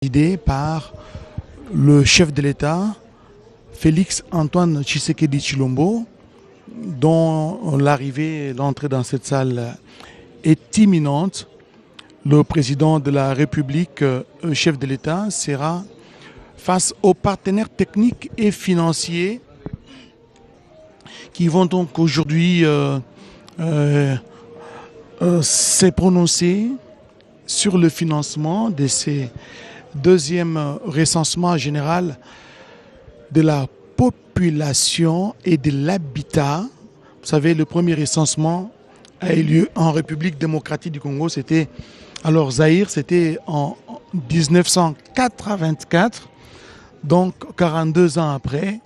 idée par le chef de l'État, Félix Antoine Tshisekedi Tshilombo, dont l'entrée dans cette salle est imminente. Le président de la République, chef de l'État, sera face aux partenaires techniques et financiers qui vont donc aujourd'hui se prononcer sur le financement de ces deuxième recensement général de la population et de l'habitat. Vous savez, le premier recensement a eu lieu en République démocratique du Congo, c'était alors Zaïre, c'était en 1984, donc 42 ans après,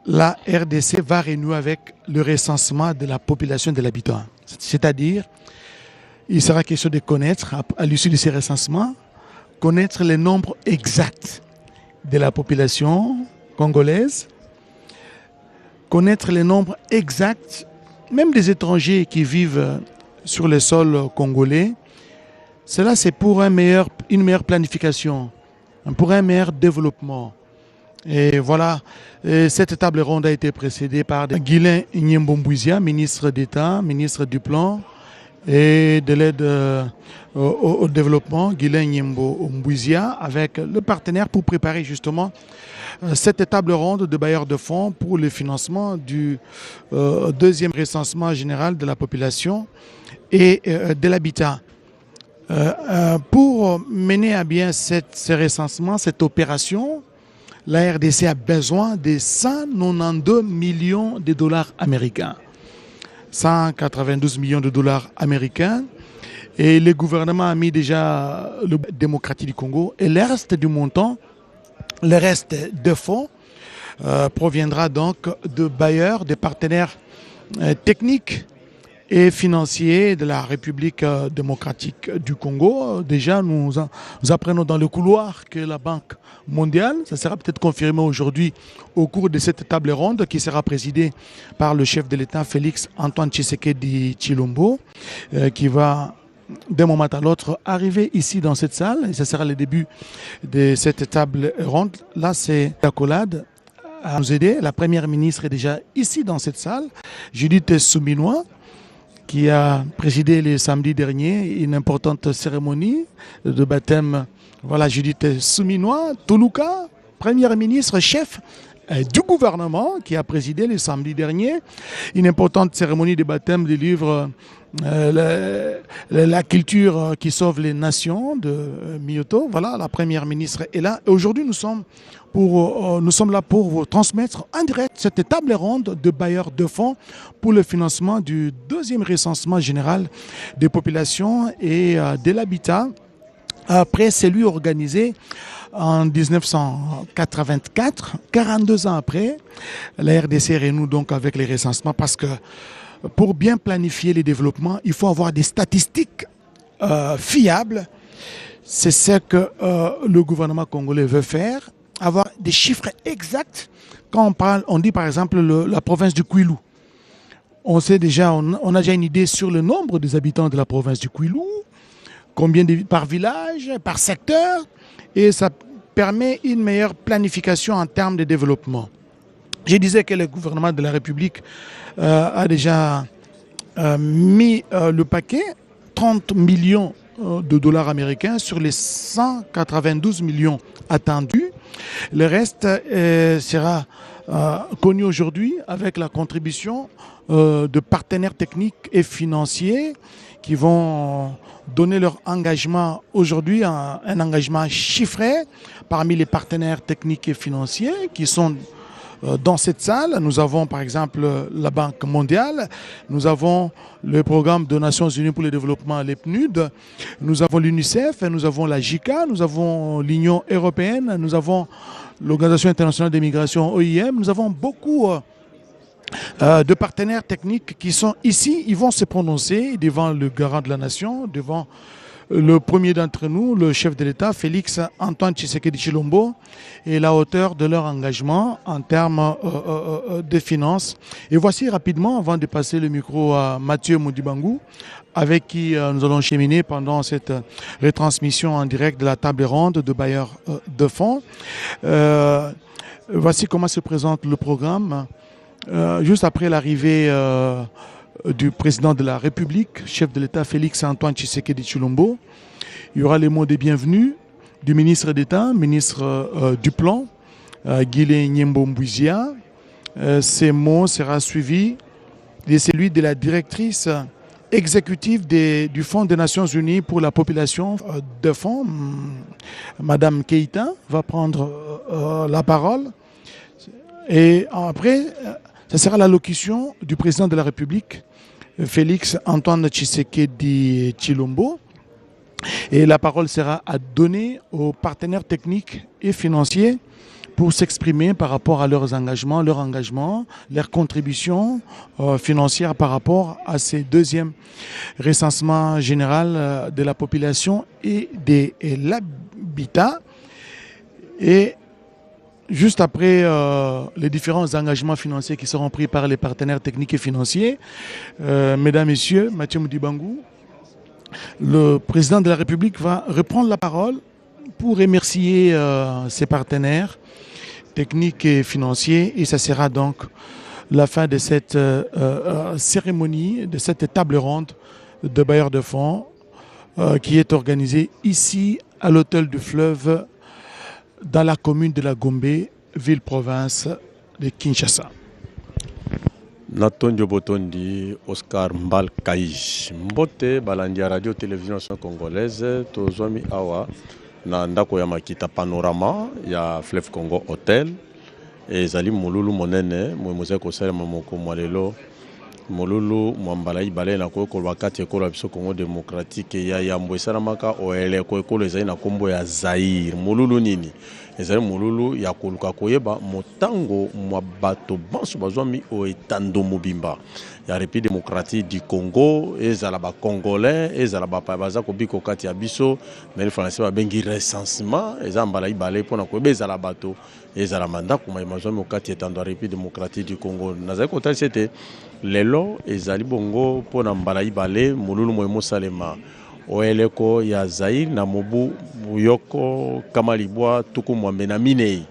la RDC va renouer avec le recensement de la population et de l'habitat. C'est-à-dire, il sera question de connaître, à l'issue de ces recensements, connaître le nombre exact de la population congolaise, connaître le nombre exact même des étrangers qui vivent sur le sol congolais. Cela, c'est pour une meilleure planification, pour un meilleur développement. Et voilà, cette table ronde a été précédée par Guilain Nyembo-Mbouizia, ministre d'État, ministre du Plan et de l'aide au développement, Guilain Nyembo-Mbouizia, avec le partenaire pour préparer justement cette table ronde de bailleurs de fonds pour le financement du deuxième recensement général de la population et de l'habitat. Pour mener à bien ce recensement, cette opération, la RDC a besoin de 192 millions de dollars américains. 192 millions de dollars américains. Et le gouvernement a mis déjà le démocratique du Congo. Et le reste du montant, le reste de fonds, proviendra donc de bailleurs, de partenaires techniques et financiers de la République démocratique du Congo. Déjà, nous apprenons dans le couloir que la Banque mondiale, ça sera peut-être confirmé aujourd'hui au cours de cette table ronde qui sera présidée par le chef de l'État Félix Antoine Tshisekedi Tshilombo, qui va d'un moment à l'autre arriver ici dans cette salle. Et ce sera le début de cette table ronde. Là, c'est l'accolade à nous aider. La première ministre est déjà ici dans cette salle, Judith Suminwa, qui a présidé le samedi dernier une importante cérémonie de baptême. Voilà, Judith Suminwa, Toluka, première ministre, chef du gouvernement, qui a présidé le samedi dernier une importante cérémonie de baptême du livre La culture qui sauve les nations de Miyoto. Voilà, la première ministre est là. Et aujourd'hui, nous sommes là pour vous transmettre en direct cette table ronde de bailleurs de fonds pour le financement du deuxième recensement général des populations et de l'habitat, après celui organisé en 1984, 42 ans après. La RDC renoue donc avec les recensements parce que pour bien planifier les développements, il faut avoir des statistiques fiables. C'est ce que le gouvernement congolais veut faire, avoir des chiffres exacts. Quand on dit par exemple la province du Kwilu, on sait déjà, on a déjà une idée sur le nombre des habitants de la province du Kwilu, combien par village, par secteur, et ça permet une meilleure planification en termes de développement. Je disais que le gouvernement de la République a déjà mis le paquet, 30 millions de dollars américains sur les 192 millions attendus. Le reste sera connu aujourd'hui avec la contribution de partenaires techniques et financiers qui vont donner leur engagement aujourd'hui, un engagement chiffré parmi les partenaires techniques et financiers qui sont dans cette salle. Nous avons par exemple la Banque mondiale, nous avons le programme des Nations Unies pour le développement, les PNUD, nous avons l'UNICEF, nous avons la JICA, nous avons l'Union européenne, nous avons l'Organisation internationale des migrations, OIM, nous avons beaucoup de partenaires techniques qui sont ici. Ils vont se prononcer devant le garant de la nation, devant Le premier d'entre nous, le chef de l'État, Félix Antoine Tshisekedi Tshilombo, est la hauteur de leur engagement en termes de finances. Et voici rapidement, avant de passer le micro à Mathieu Moudibangou, avec qui nous allons cheminer pendant cette retransmission en direct de la table ronde de bailleurs de fonds. Voici comment se présente le programme. Juste après l'arrivée du président de la République, chef de l'État Félix Antoine Tshisekedi Tshilombo, il y aura les mots de bienvenue du ministre d'État, ministre du Plan, Guilé Nyembo Mbouizia. Ces mots seront suivis de celui de la directrice exécutive du Fonds des Nations Unies pour la population de fonds, Madame Keïta, va prendre la parole. Et après, ce sera l'allocution du président de la République, Félix Antoine Tshisekedi Tshilombo. Et la parole sera à donner aux partenaires techniques et financiers pour s'exprimer par rapport à leurs engagements, leurs contributions financières par rapport à ces deuxièmes recensements général de la population et de l'habitat. Et juste après les différents engagements financiers qui seront pris par les partenaires techniques et financiers, mesdames, messieurs, Mathieu Moudibangou, le président de la République va reprendre la parole pour remercier ses partenaires techniques et financiers. Et ça sera donc la fin de cette cérémonie, de cette table ronde de bailleurs de fonds qui est organisée ici à l'hôtel du Fleuve, dans la commune de la Gombe, ville-province de Kinshasa. Natondio Botondi, Oscar Mbal Kaij. Mbote, Balandia Radio Télévision Congolaise, Tozwami Awa, na ndako ya makita panorama, ya Fleuve Congo Hotel, et Zali Moululu Monene, Mouemouze Kosele Mamoko Mwalelo, Moululu Mwambala Ibale na ko wakati ekola biso Congo démocratique ya yambo esalamaka oele ko ekolo ezali na kombo ya Zaire. Moululu nini ezali moululu ya koluka koyeba motango mwa bato banso bazwami o etando mobimba ya République démocratique du Congo, ezala ba congolais, ezala ba baza ko biko kati ya biso na le français ba bengi recensement, ezala mbala ibale pona koyeba ezala bato ezala mandako mai mazwami okati etando République démocratique du Congo. Nazali kotali c'était lelo ezali bongo pona mbala ibale moululu moyemo salema oeleko ya Zaire na mobu buyoko kamalibwa tuku mwambe na minei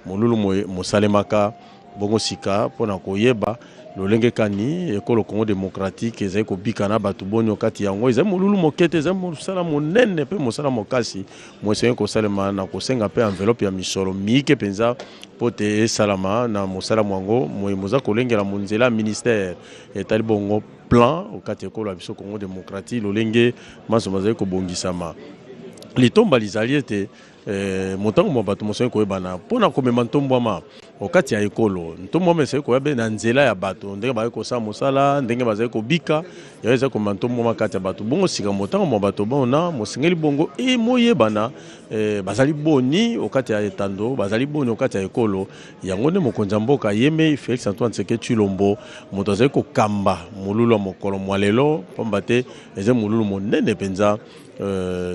moululu mosalemaka bongo sika pona koyeba lolenge kani ekolo Congo démocratique ezali kobika na bato boni okati yango ezali moululu mokete ezali mosala monene pe mosala mokasi mosenga kosalema na kosenga pe enveloppe ya misolo miike penza pote esalama na mosala mwango moza kolengela monzela ministère etali bongo plan okati ekolo biso Congo démocratique lolenge maso bazali kobongisama litomba lizali ete motango mwa bato mosenga koyebana mpona komema ntombwama okati ya ekolo ntombwama esali koyeba na nzela ya bato ndenge bazali kosala mosala ndenge bazali kobika yayo ezali komema ntombwama kati ya bato bongo sika motango mwa bato bona mosengeli bongo moyebana bazali boni okati ya etando bazali boni okati ya ekolo yango nde mokonzi ya mboka yeme Félix Antoine Tshisekedi Tshilombo moto azali kokamba molulu ya mokolo mwa lelo pamba te ezali molulu monene mpenza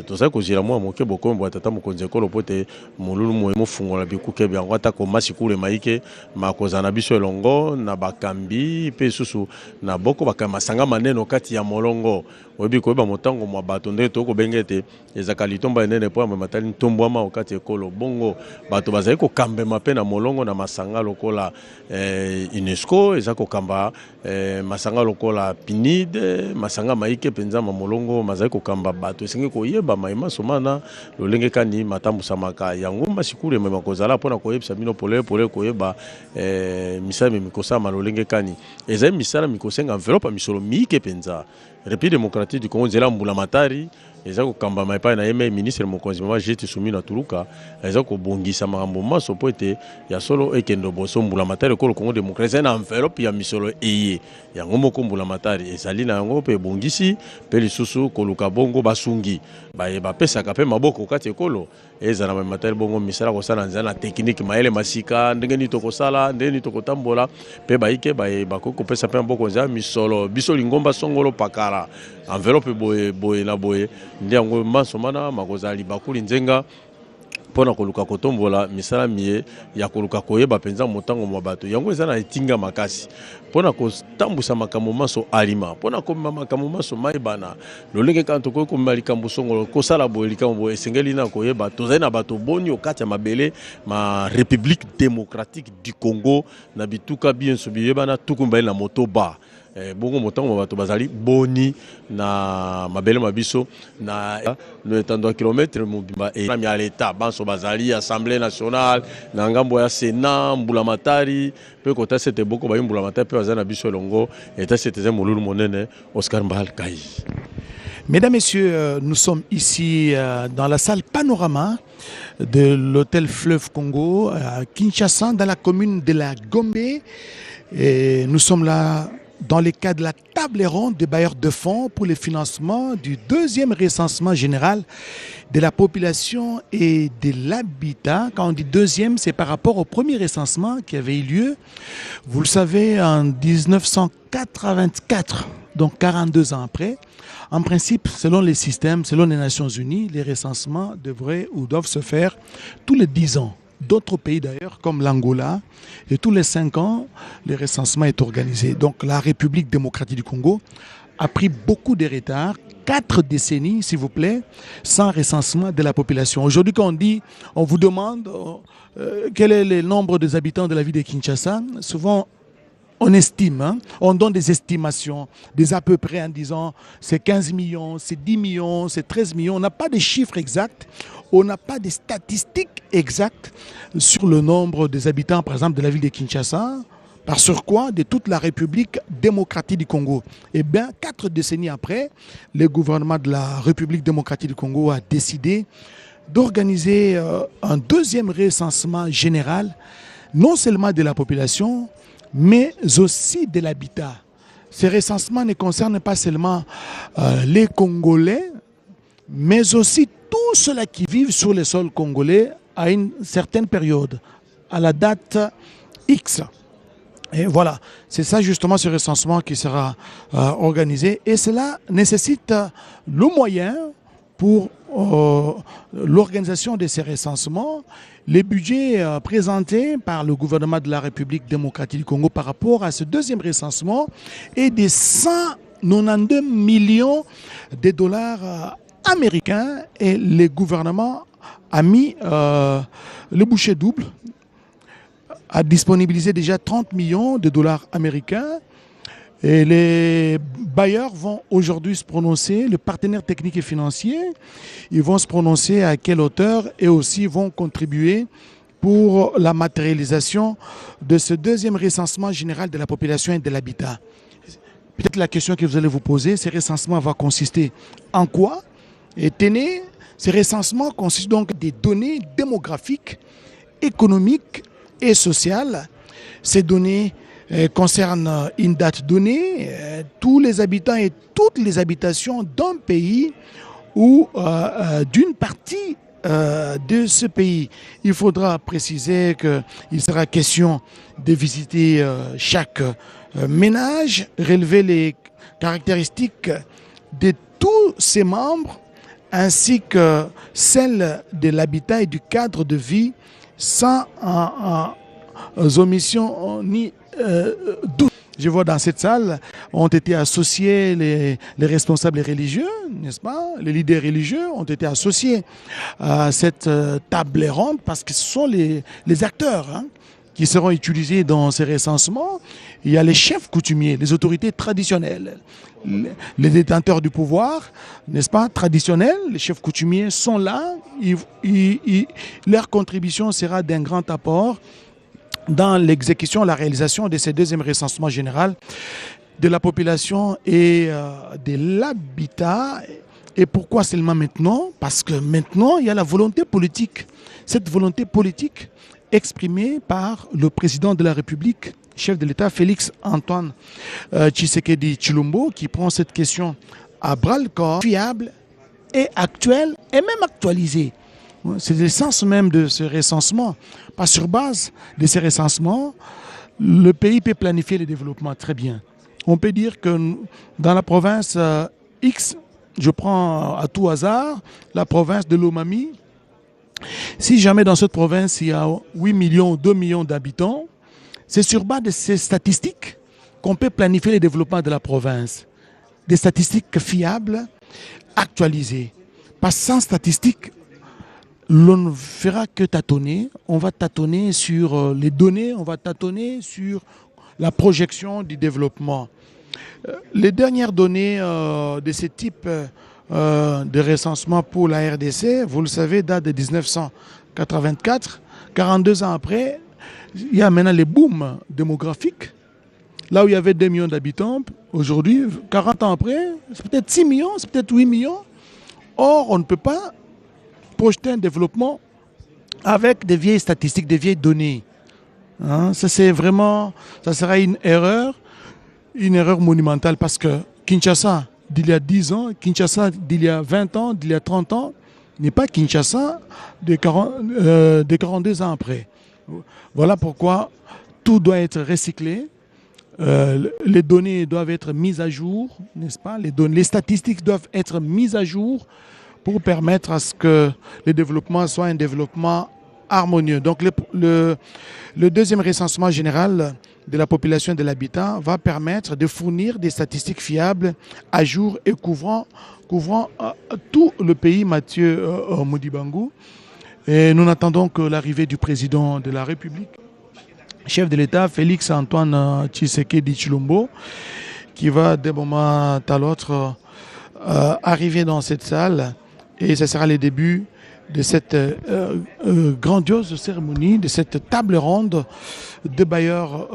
tozali kozila mwa moke bokombo tata mokonzi ekolo pote molulu moyemo fungola bikuke byango atako masikule maike makoza na biso elongo na bakambi pe susu na boko bakama masanga maneno kati ya molongo oyebi koyeba motango mwa bato nde tokobengete ezaka litomba enene po ya matali ntombwama okati ekolo bongo bato bazali kokambema pe na molongo na masanga lokola UNESCO eza kokamba masanga lokola PNID masanga maike penza ma molongo mazali kokamba bato esengi koyeba maima somana lolenge kani matambusamaka yango masikule mema kozala pona koyebisa bino pole koyeba misala mikosama lolenge kani ezali misala mikosenga enveloppe misolo miike penza République démocratique du Congo nzela mbula matari eza kokamba maipai na yeme ministre mokonzi mama jeti sumi na tuluka eza kobongisa makambo maso po ete ya solo ekendo boso mbula matari ekolo Congo démocratie na enveloppe ya misolo eye yango moko mbula matari ezali na yango pe bongisi pe lisusu koluka bongo basungi bapesaka pe maboko kati ekolo ezala na matari bongo misala kosala nzela na technique maele masika ndenge ni tokosala ndenge ni tokotambola pe baike bakokopesa pe maboko nzela misolo biso lingomba songolo pakala enveloppe boye na boye nde yango manso mana makozali bakuli nzenga pona koluka kotombola misala miye ya koluka koyeba penza motango mwa bato yango eza na etinga makasi pona kotambusa makambo maso alima pona komema makambo maso mayebana lolenge kanto koyi komema likambo songolo kosala boye likambo boye esengeli na koyeba tozali na bato boni okati ya mabele ma République démocratique du Congo na bituka bienso biyebana tukumbali na motoba bongo motango bato bazali boni na mabele mabiso na no etando ya kilometre mobimba e na ya leta banso bazali assemblée nationale na ngambo ya Sénat mbulamatari pe kota sete boko ba mbulamatari pe bazana biso longo eta sete molulu monene Oscar Mbal Kai. Mesdames, Messieurs, nous sommes ici dans la salle Panorama de l'hôtel Fleuve Congo à Kinshasa, dans la commune de la Gombe. Et nous sommes là dans le cadre de la table ronde des bailleurs de fonds pour le financement du deuxième recensement général de la population et de l'habitat. Quand on dit deuxième, c'est par rapport au premier recensement qui avait eu lieu, vous le savez, en 1984, donc 42 ans après. En principe, selon les systèmes, selon les Nations Unies, les recensements devraient ou doivent se faire tous les 10 ans. D'autres pays d'ailleurs, comme l'Angola, et tous les 5 ans, le recensement est organisé. Donc la République démocratique du Congo a pris beaucoup de retard, 4 décennies, s'il vous plaît, sans recensement de la population. Aujourd'hui, quand on vous demande quel est le nombre des habitants de la ville de Kinshasa, souvent on estime, on donne des estimations, des à peu près en disant c'est 15 millions, c'est 10 millions, c'est 13 millions. On n'a pas de chiffres exacts, on n'a pas de statistiques exactes sur le nombre des habitants, par exemple, de la ville de Kinshasa, par sur quoi de toute la République démocratique du Congo. Eh bien, 4 décennies après, le gouvernement de la République démocratique du Congo a décidé d'organiser un deuxième recensement général, non seulement de la population, mais aussi de l'habitat. Ce recensement ne concerne pas seulement les Congolais, mais aussi tous ceux-là qui vivent sur le sol congolais à une certaine période, à la date X. Et voilà, c'est ça justement ce recensement qui sera organisé. Et cela nécessite le moyen pour l'organisation de ces recensements. Les budgets présentés par le gouvernement de la République démocratique du Congo par rapport à ce deuxième recensement est de 192 millions de dollars américains et le gouvernement a mis le bouchée double, a disponibilisé déjà 30 millions de dollars américains. Et les bailleurs vont aujourd'hui se prononcer, les partenaires techniques et financiers, ils vont se prononcer à quelle hauteur et aussi vont contribuer pour la matérialisation de ce deuxième recensement général de la population et de l'habitat. Peut-être la question que vous allez vous poser, ce recensement va consister en quoi? Et tenez, ce recensement consiste donc des données démographiques, économiques et sociales. Ces données concerne une date donnée, tous les habitants et toutes les habitations d'un pays ou d'une partie de ce pays. Il faudra préciser qu'il sera question de visiter chaque ménage, relever les caractéristiques de tous ses membres ainsi que celles de l'habitat et du cadre de vie sans omission ni doute. Je vois dans cette salle ont été associés les responsables religieux, n'est-ce pas? Les leaders religieux ont été associés à cette table ronde parce que ce sont les acteurs qui seront utilisés dans ces recensements. Il y a les chefs coutumiers, les autorités traditionnelles, les détenteurs du pouvoir, n'est-ce pas, traditionnels. Les chefs coutumiers sont là. Leur contribution sera d'un grand apport dans l'exécution, la réalisation de ce deuxième recensement général de la population et de l'habitat. Et pourquoi seulement maintenant? Parce que maintenant, il y a la volonté politique. Cette volonté politique exprimée par le président de la République, chef de l'État, Félix Antoine Tshisekedi Tshilombo, qui prend cette question à bras-le-corps, fiable et actuelle et même actualisée. C'est le sens même de ce recensement. Pas sur base de ces recensements, le pays peut planifier le développement très bien. On peut dire que dans la province X, je prends à tout hasard la province de Lomami. Si jamais dans cette province, il y a 8 millions, 2 millions d'habitants, c'est sur base de ces statistiques qu'on peut planifier le développement de la province. Des statistiques fiables, actualisées. Parce que sans statistiques, l'on ne fera que tâtonner. On va tâtonner sur les données, on va tâtonner sur la projection du développement. Les dernières données de ce type de recensement pour la RDC, vous le savez, datent de 1984. 42 ans après, il y a maintenant les booms démographiques. Là où il y avait 2 millions d'habitants, aujourd'hui, 40 ans après, c'est peut-être 6 millions, c'est peut-être 8 millions. Or, on ne peut pas projeter un développement avec des vieilles statistiques, des vieilles données. Hein, ça sera une erreur monumentale parce que Kinshasa d'il y a 10 ans, Kinshasa d'il y a 20 ans, d'il y a 30 ans, n'est pas Kinshasa de 42 ans après. Voilà pourquoi tout doit être recyclé. Les données doivent être mises à jour, n'est-ce pas? Les statistiques doivent être mises à jour pour permettre à ce que le développement soit un développement harmonieux. Donc le deuxième recensement général de la population et de l'habitat va permettre de fournir des statistiques fiables, à jour et couvrant tout le pays, Mathieu Modibango. Et nous n'attendons que l'arrivée du président de la République, chef de l'État, Félix Antoine Tshisekedi Tshilombo, qui va d'un moment à l'autre arriver dans cette salle. Et ce sera le début de cette grandiose cérémonie, de cette table ronde de bailleurs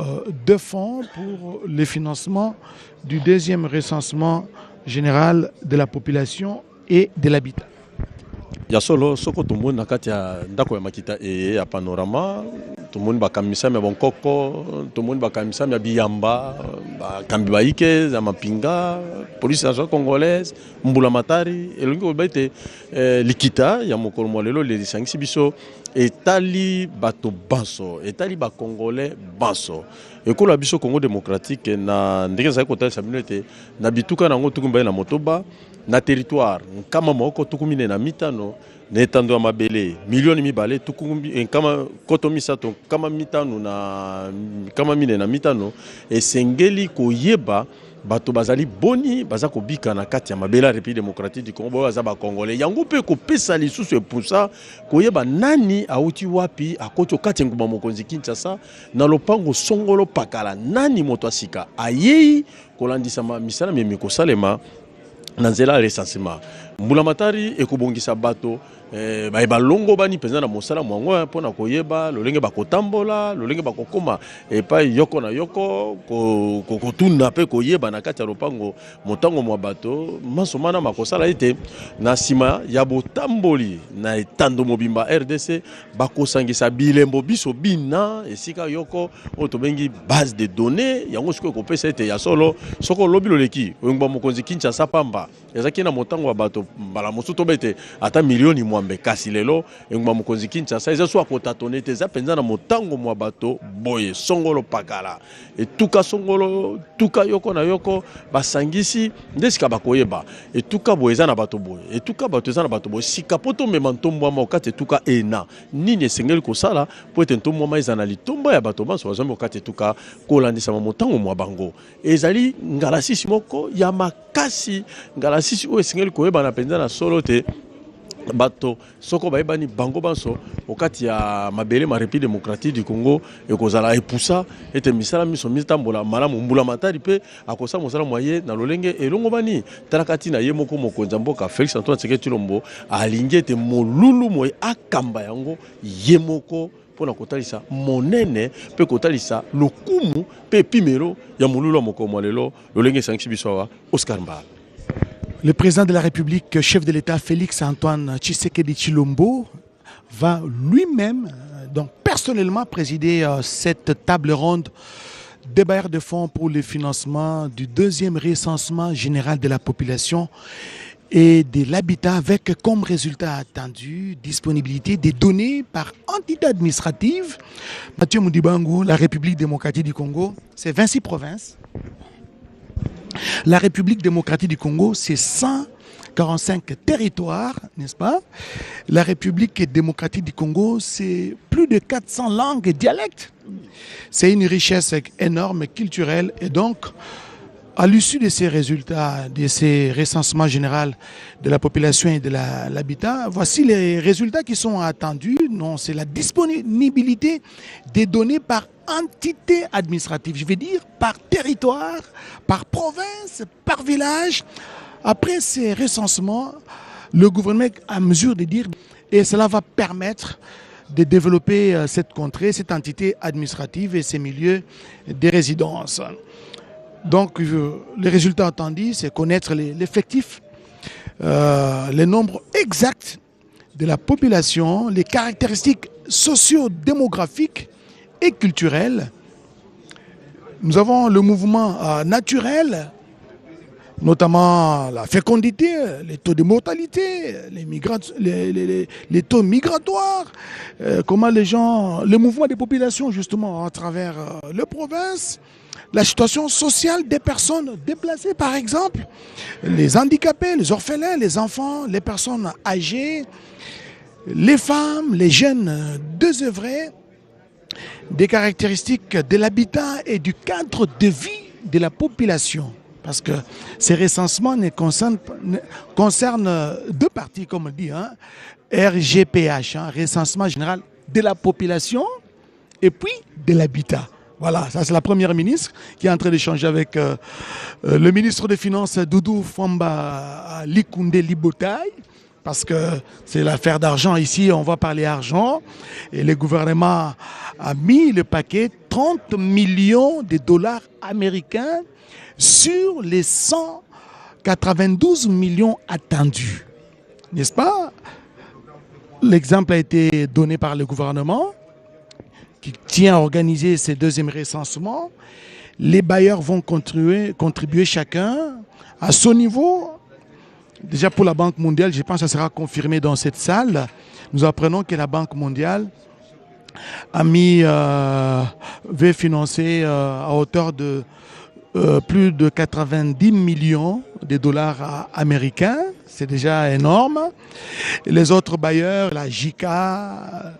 de fonds pour le financement du deuxième recensement général de la population et de l'habitat. Ya solo soko tumoni na kati ya ndako ya makita ya panorama tumoni bakamisa ya bonkoko tumoni bakamisa ya biyamba bakambi baike za mapinga police nationale congolaise mbula matari elongi kobaite likita ya mokolo molelo le lisangisi biso etali bato banso etali ba congolais banso ekola biso Congo démocratique na ndenge za kota sa minute na bituka nango tukumba na motoba na territoire kama moko tukumine na mitano na etando ya mabele milioni mibale tukumi kama koto misato kama mitano na kama mine na mitano esengeli koyeba bato bazali boni baza kobika na kati ya mabele ya République démocratique du Congo baza ba congolais yango pe ko pesa lisusu epusa koyeba nani auti wapi akoti kati nguma mokonzi Kinshasa na lopango songolo pakala nani moto asika ayei kolandisa misala memiko salema na nzela recensement mbula matari ekobongisa bato balongo bani penza na mosala mwango mpona koyeba lolenge bakotambola lolenge bakokoma epai yoko na yoko kokotuna pe koyeba na kati ya lopango motango mwa bato masomana makosala ete na sima ya botamboli na etando mobimba RDC bakosangisa bilembo biso bina esika yoko oyo tobengi base de données yango sikoyo kopesa ete ya solo soko lobi loleki oyongba mokonzi Kinshasa pamba ezaki na motango wa bato mbala mosusu tobete ata milioni mwambe kasi lelo enguma mokonzi Kinshasa eza so akotatone te eza penza na motango mwa bato boye songolo pakala etuka songolo tuka yoko na yoko basangisi ndesika bakoyeba etuka boye eza na bato boye etuka bato eza na bato boye sika poto mema ntombo mwa okate etuka ena nini esengeli kosala po ete ntombo mwa eza na litombo ya bato banso bazami okate etuka kolandisa motango mwa bango ezali ngalasisi moko ya makasi ngalasisi oyo esengeli koyeba na penza na solo te bato soko bayebani bango banso okati ya mabele ma République démocratique du Congo ekozala epusa ete misala miso mitambola malamu mbula matari pe akosa mosala moye na lolenge elongo bani tarakati na ye moko mokonzi mboka Félix Antoine Tshisekedi Tshilombo alingi ete molulu moye akamba yango ye moko pona kotalisa monene pe kotalisa lokumu pe pimelo ya molulu moko molelo lolenge sangisi biso Oscar Mbala. Le président de la République, chef de l'État Félix Antoine Tshisekedi Tshilombo, va lui-même, donc personnellement, présider cette table ronde des bailleurs de fonds pour le financement du deuxième recensement général de la population et de l'habitat avec comme résultat attendu disponibilité des données par entité administrative. Mathieu Modibango, la République démocratique du Congo, c'est 26 provinces. La République démocratique du Congo, c'est 100 45 territoires, n'est-ce pas? La République démocratique du Congo, c'est plus de 400 langues et dialectes. C'est une richesse énorme, culturelle, et donc, à l'issue de ces résultats, de ces recensements généraux de la population et de l'habitat, voici les résultats qui sont attendus. Non, c'est la disponibilité des données par entité administrative, je vais dire par territoire, par province, par village. Après ces recensements, le gouvernement est à mesure de dire, et cela va permettre de développer cette contrée, cette entité administrative et ces milieux de résidence. Donc, les résultats attendus, c'est connaître l'effectif, le nombre exact de la population, les caractéristiques socio-démographiques et culturelles. Nous avons le mouvement naturel, notamment la fécondité, les taux de mortalité, les taux migratoires, comment les gens, le mouvement des populations justement à travers les provinces, la situation sociale des personnes déplacées par exemple, les handicapés, les orphelins, les enfants, les personnes âgées, les femmes, les jeunes désœuvrés, des caractéristiques de l'habitat et du cadre de vie de la population. Parce que ces recensements concernent deux parties, comme on dit, hein, RGPH, hein, recensement général de la population et puis de l'habitat. Voilà, ça c'est la première ministre qui est en train d'échanger avec le ministre des Finances, Doudou Famba Likunde Libotaï, parce que c'est l'affaire d'argent ici, on va parler argent. Et le gouvernement a mis le paquet 30 millions de dollars américains sur les 192 millions attendus. N'est-ce pas? L'exemple a été donné par le gouvernement qui tient à organiser ces deuxièmes recensements. Les bailleurs vont contribuer chacun à son niveau. Déjà pour la Banque mondiale, je pense que ça sera confirmé dans cette salle. Nous apprenons que la Banque mondiale veut financer à hauteur de plus de 90 millions de dollars américains. C'est déjà énorme. Les autres bailleurs, la JICA,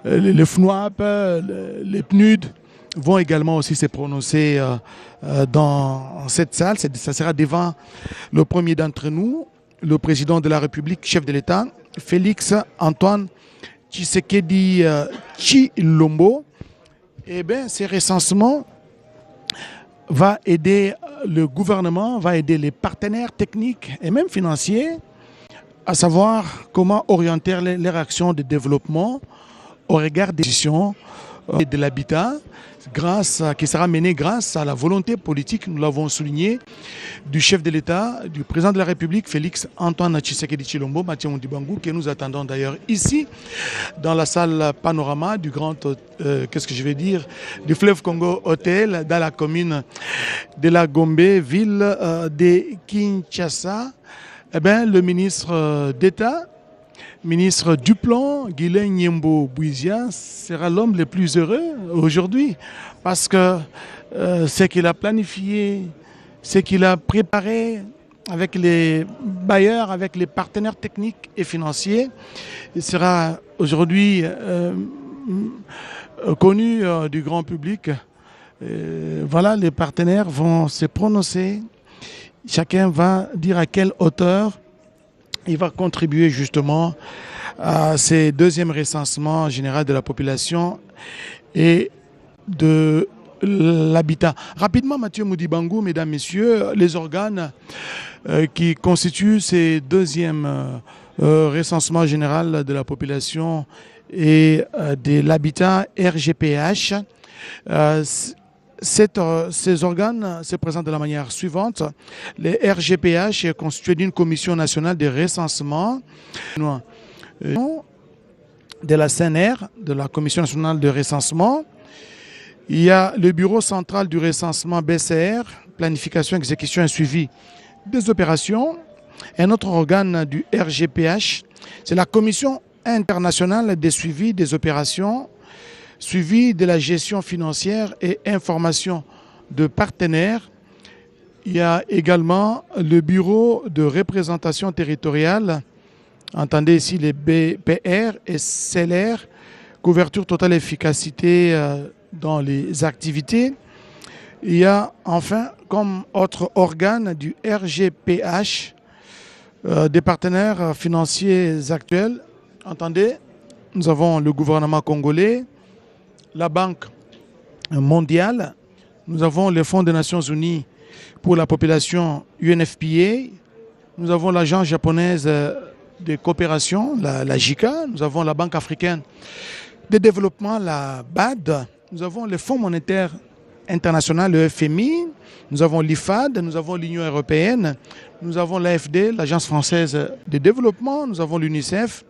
le FNUAP, les PNUD, vont également aussi se prononcer dans cette salle. Ça sera devant le premier d'entre nous, le président de la République, chef de l'État, Félix Antoine Tshisekedi Tshilombo. Eh bien, ces recensements va aider le gouvernement, va aider les partenaires techniques et même financiers à savoir comment orienter les actions de développement au regard des décisions de l'habitat, qui sera menée grâce à la volonté politique, nous l'avons souligné, du chef de l'État, du président de la République, Félix Antoine Tshisekedi Tshilombo, Mathieu Moundibangou, que nous attendons d'ailleurs ici, dans la salle Panorama du du fleuve Congo Hôtel, dans la commune de la Gombe, ville de Kinshasa. Eh bien, le ministre d'État, ministre du Plan, Guilain Nyembo Bouizia, sera l'homme le plus heureux aujourd'hui parce que ce qu'il a planifié, ce qu'il a préparé avec les bailleurs, avec les partenaires techniques et financiers, il sera aujourd'hui connu du grand public. Voilà, les partenaires vont se prononcer. Chacun va dire à quelle hauteur il va contribuer justement à ces deuxièmes recensements général de la population et de l'habitat. Rapidement, Mathieu Moundibangou, mesdames, messieurs, les organes qui constituent ces deuxièmes recensements général de la population et de l'habitat RGPH, ces organes se présentent de la manière suivante. Les RGPH est constitué d'une commission nationale de recensement de la CNR, de la Commission nationale de recensement. Il y a le bureau central du recensement BCR, planification, exécution et suivi des opérations. Un autre organe du RGPH, c'est la Commission internationale de suivi des opérations, suivi de la gestion financière et information de partenaires. Il y a également le bureau de représentation territoriale, entendez ici les BPR et CLR, couverture totale efficacité dans les activités. Il y a enfin comme autre organe du RGPH, des partenaires financiers actuels. Entendez, nous avons le gouvernement congolais, la Banque mondiale, nous avons le Fonds des Nations Unies pour la population UNFPA, nous avons l'agence japonaise de coopération, la JICA, nous avons la Banque africaine de développement, la BAD, nous avons le Fonds monétaire international, le FMI, nous avons l'IFAD, nous avons l'Union européenne, nous avons l'AFD, l'Agence française de développement, nous avons l'UNICEF,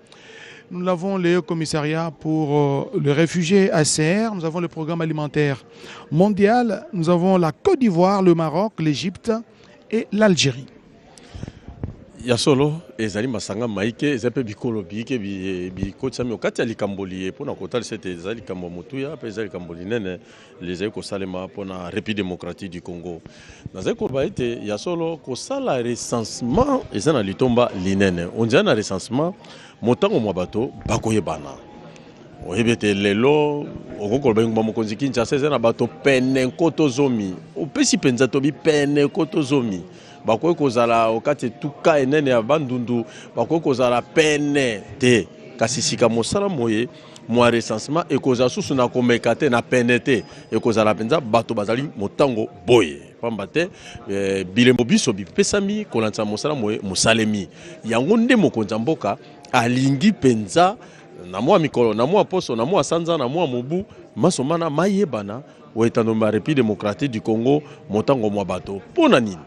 nous avons le commissariat pour les réfugiés ACR, nous avons le programme alimentaire mondial, nous avons la Côte d'Ivoire, le Maroc, l'Égypte et l'Algérie. Yasolo ezali masanga maike ezape bikolo bike bikotsami okati ya likamboli pona kotali sete ezali likambo mutuya pe ezali likambo linene lezali kosalema pona République démocratique du Congo. Nazali koba ete Yasolo kosala recensement eza na litomba linene. Ondia na recensement motango mwa bato bakoyebana. Oyebete lelo okokoloba ngba mokonzi Kinshasa eza na bato pene nkoto zomi. Opesi penza tobi pene nkoto zomi. Bakoy kozala okati tuka enene ya bandundu bakoy kozala pene te kasi sika mosala moye mwa recensement ekoza susu na komeka te na pene te ekozala penza bato bazali motango boye pamba te bilembo biso bipesami kolanza mosala moye mosalemi yango nde mokonzi mboka alingi penza na mwa mikolo na mwa poso na mwa sanza na mwa mobu masomana mayebana oetanomba République démocratique du Congo motango mwa bato pona nini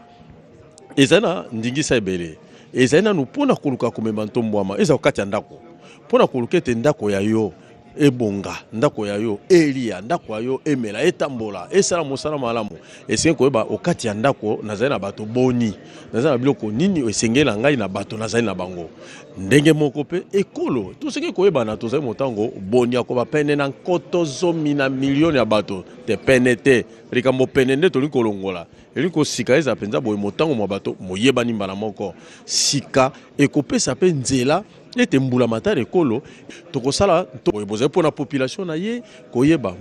ezana ndingisa ebele ezana nupona kuluka komemba ntombwama eza okati ya ndako pona kulukete ndako ya yo ebonga ndako ya yo elia ndako ya yo emela etambola esala mosala malamu esengi koyeba okati ya ndako nazali na bato boni nazali na biloko nini esengela ngai na bato nazali na bango ndenge moko pe ekolo tosengi koyeba na tozali motango boni akoba pene na nkoto zomi na milioni ya bato te pene te likambo pene nde toli kolongola eliko sika eza penza boye motango mwa bato moyebani mbala moko sika ekopesa pe nzela ete mbula matare ekolo tokosala boye pona population na ye koyeba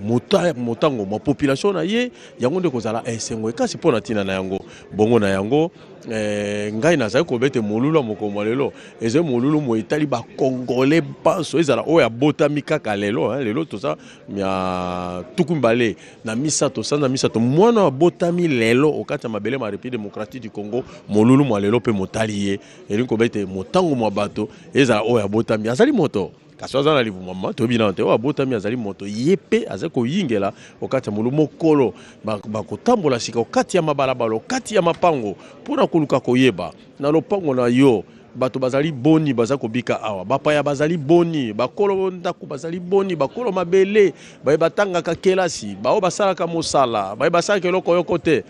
motango mwa population na ye yango nde kozala esengo ekasi pona tina na yango bongo na yango ngai nazali kobete molulu moko lelo eze molulu mo etali ba congolais banso ezala oya botami kaka lelo lelo toza ya tukumbale na misato sanza misato mwana botami lelo okati mabele ma République démocratique du Congo molulu mo lelo pe motali ye eli kobete motango mwa bato ezala oya botami azali moto kasi azana livu mama to binante o abotami azali moto yepe azako yingela okati mulu mokolo bakotambola sika okati ya mabalabalo okati ya mapango pona koluka koyeba na lopango na yo bato bazali boni bazako bika awa bapaya bazali boni bakolo ndako bazali boni bakolo mabele baye batanga ka kelasi bao basala ka mosala baye basala keloko yoko te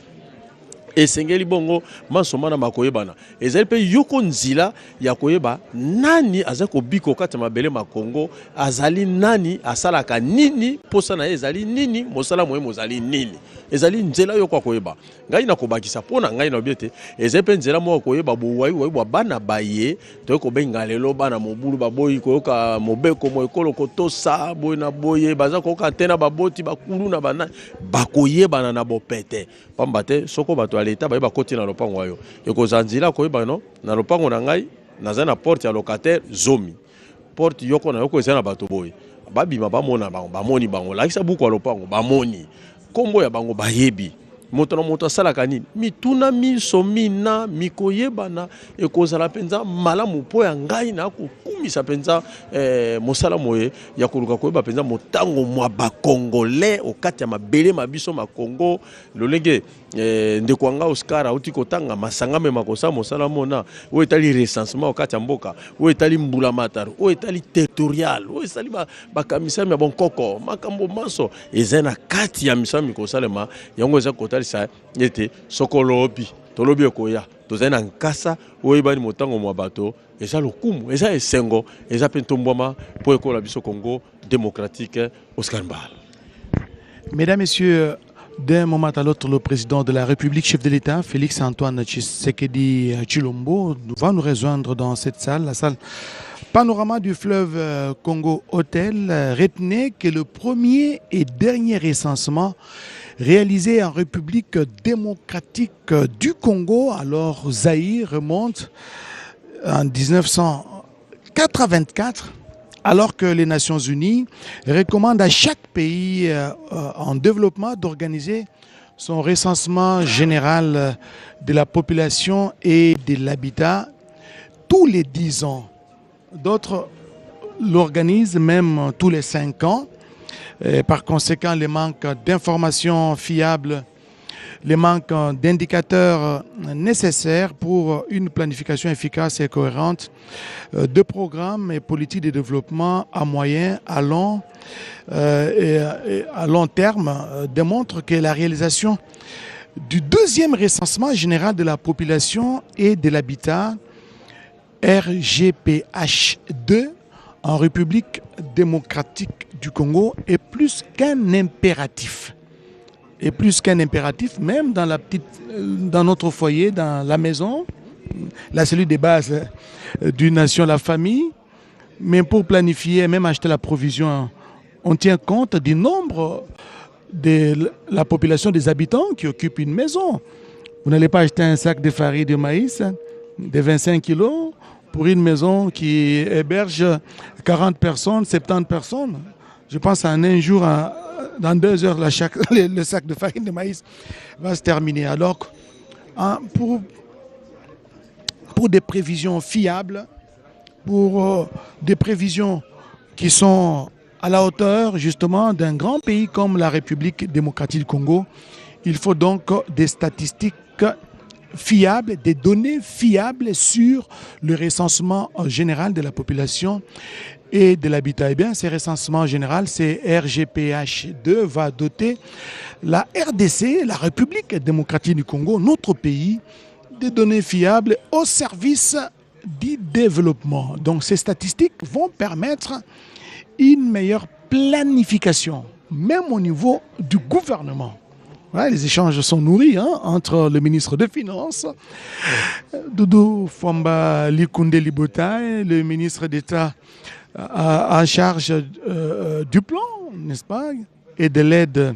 esengeli bongo masomana makoyebana ezali pe yoko nzila ya koyeba nani azako biko kati mabele makongo azali nani asalaka nini posa na ezali nini mosala moye mozali nini ezali nzela yoko koyeba ngai na kobakisa pona ngai na biete ezali pe nzela mo koyeba bowayi wa bana baye to ko benga lelo bana mobulu baboyi koyoka mobeko mo ekolo kotosa boy na boye bazako katena baboti bakulu na bana bakoyebana na bopete pamba te soko bato l'État ba koti na lopango ayo ekozanzila koyeba no na lopango na ngai naza na porte ya locataire zomi porte yoko na yoko eza na bato boy babima bamona bango bamoni bango lakisa buku ya lopango bamoni kombo ya bango bayebi moto na moto asalaka nini mituna miso mina mikoyebana ekozala penza malamu po ya ngai na kokumisa penza mosala moye ya koluka koyeba penza motango mwa bakongolais okati ya mabele mabiso makongo lolenge ndeko nga Oscar auti kotanga masangame makosa mosala mona o etali recensement okati ya mboka o etali mbula mataro o etali territorial o esali bakamisami ya bonkoko makambo maso ezena kati ya misami kosalema yango eza kotali sa ete sokolobi tolobi ekoya tozali na nkasa oyebani motango mwa bato eza lokumu eza esengo eza pe ntombwama po ekola biso Congo démocratique. Oscar Mbal. Mesdames, Messieurs, D'un moment à l'autre, le président de la République, chef de l'État, Félix-Antoine Tshisekedi Tshilombo, va nous rejoindre dans cette salle, la salle Panorama du fleuve Congo Hôtel. Retenez que le premier et dernier recensement réalisé en République démocratique du Congo, alors Zaïre, remonte en 1984, alors que les Nations Unies recommandent à chaque pays en développement d'organiser son recensement général de la population et de l'habitat tous les 10 ans. D'autres l'organisent même tous les 5 ans. Et par conséquent, le manque d'informations fiables, le manque d'indicateurs nécessaires pour une planification efficace et cohérente de programmes et politiques de développement à moyen, à long et à long terme démontrent que la réalisation du deuxième recensement général de la population et de l'habitat, RGPH2, en République démocratique du Congo, est plus qu'un impératif. Et plus qu'un impératif, même dans notre foyer, dans la maison, la cellule de base d'une nation, la famille. Mais pour planifier, même acheter la provision, on tient compte du nombre de la population des habitants qui occupent une maison. Vous n'allez pas acheter un sac de farine de maïs de 25 kilos pour une maison qui héberge 40 personnes, 70 personnes. Je pense en un jour, dans 2 heures, le sac de farine de maïs va se terminer. Alors, pour des prévisions fiables, pour des prévisions qui sont à la hauteur justement d'un grand pays comme la République démocratique du Congo, il faut donc des statistiques fiables, des données fiables sur le recensement général de la population et de l'habitat. Eh bien, ce recensement général, c'est RGPH2, va doter la RDC, la République démocratique du Congo, notre pays, des données fiables au service du développement. Donc, ces statistiques vont permettre une meilleure planification, même au niveau du gouvernement. Ouais, les échanges sont nourris entre le ministre des Finances, Doudou Fomba Likunde Libota, et le ministre d'État en charge du plan, n'est-ce pas, et de l'aide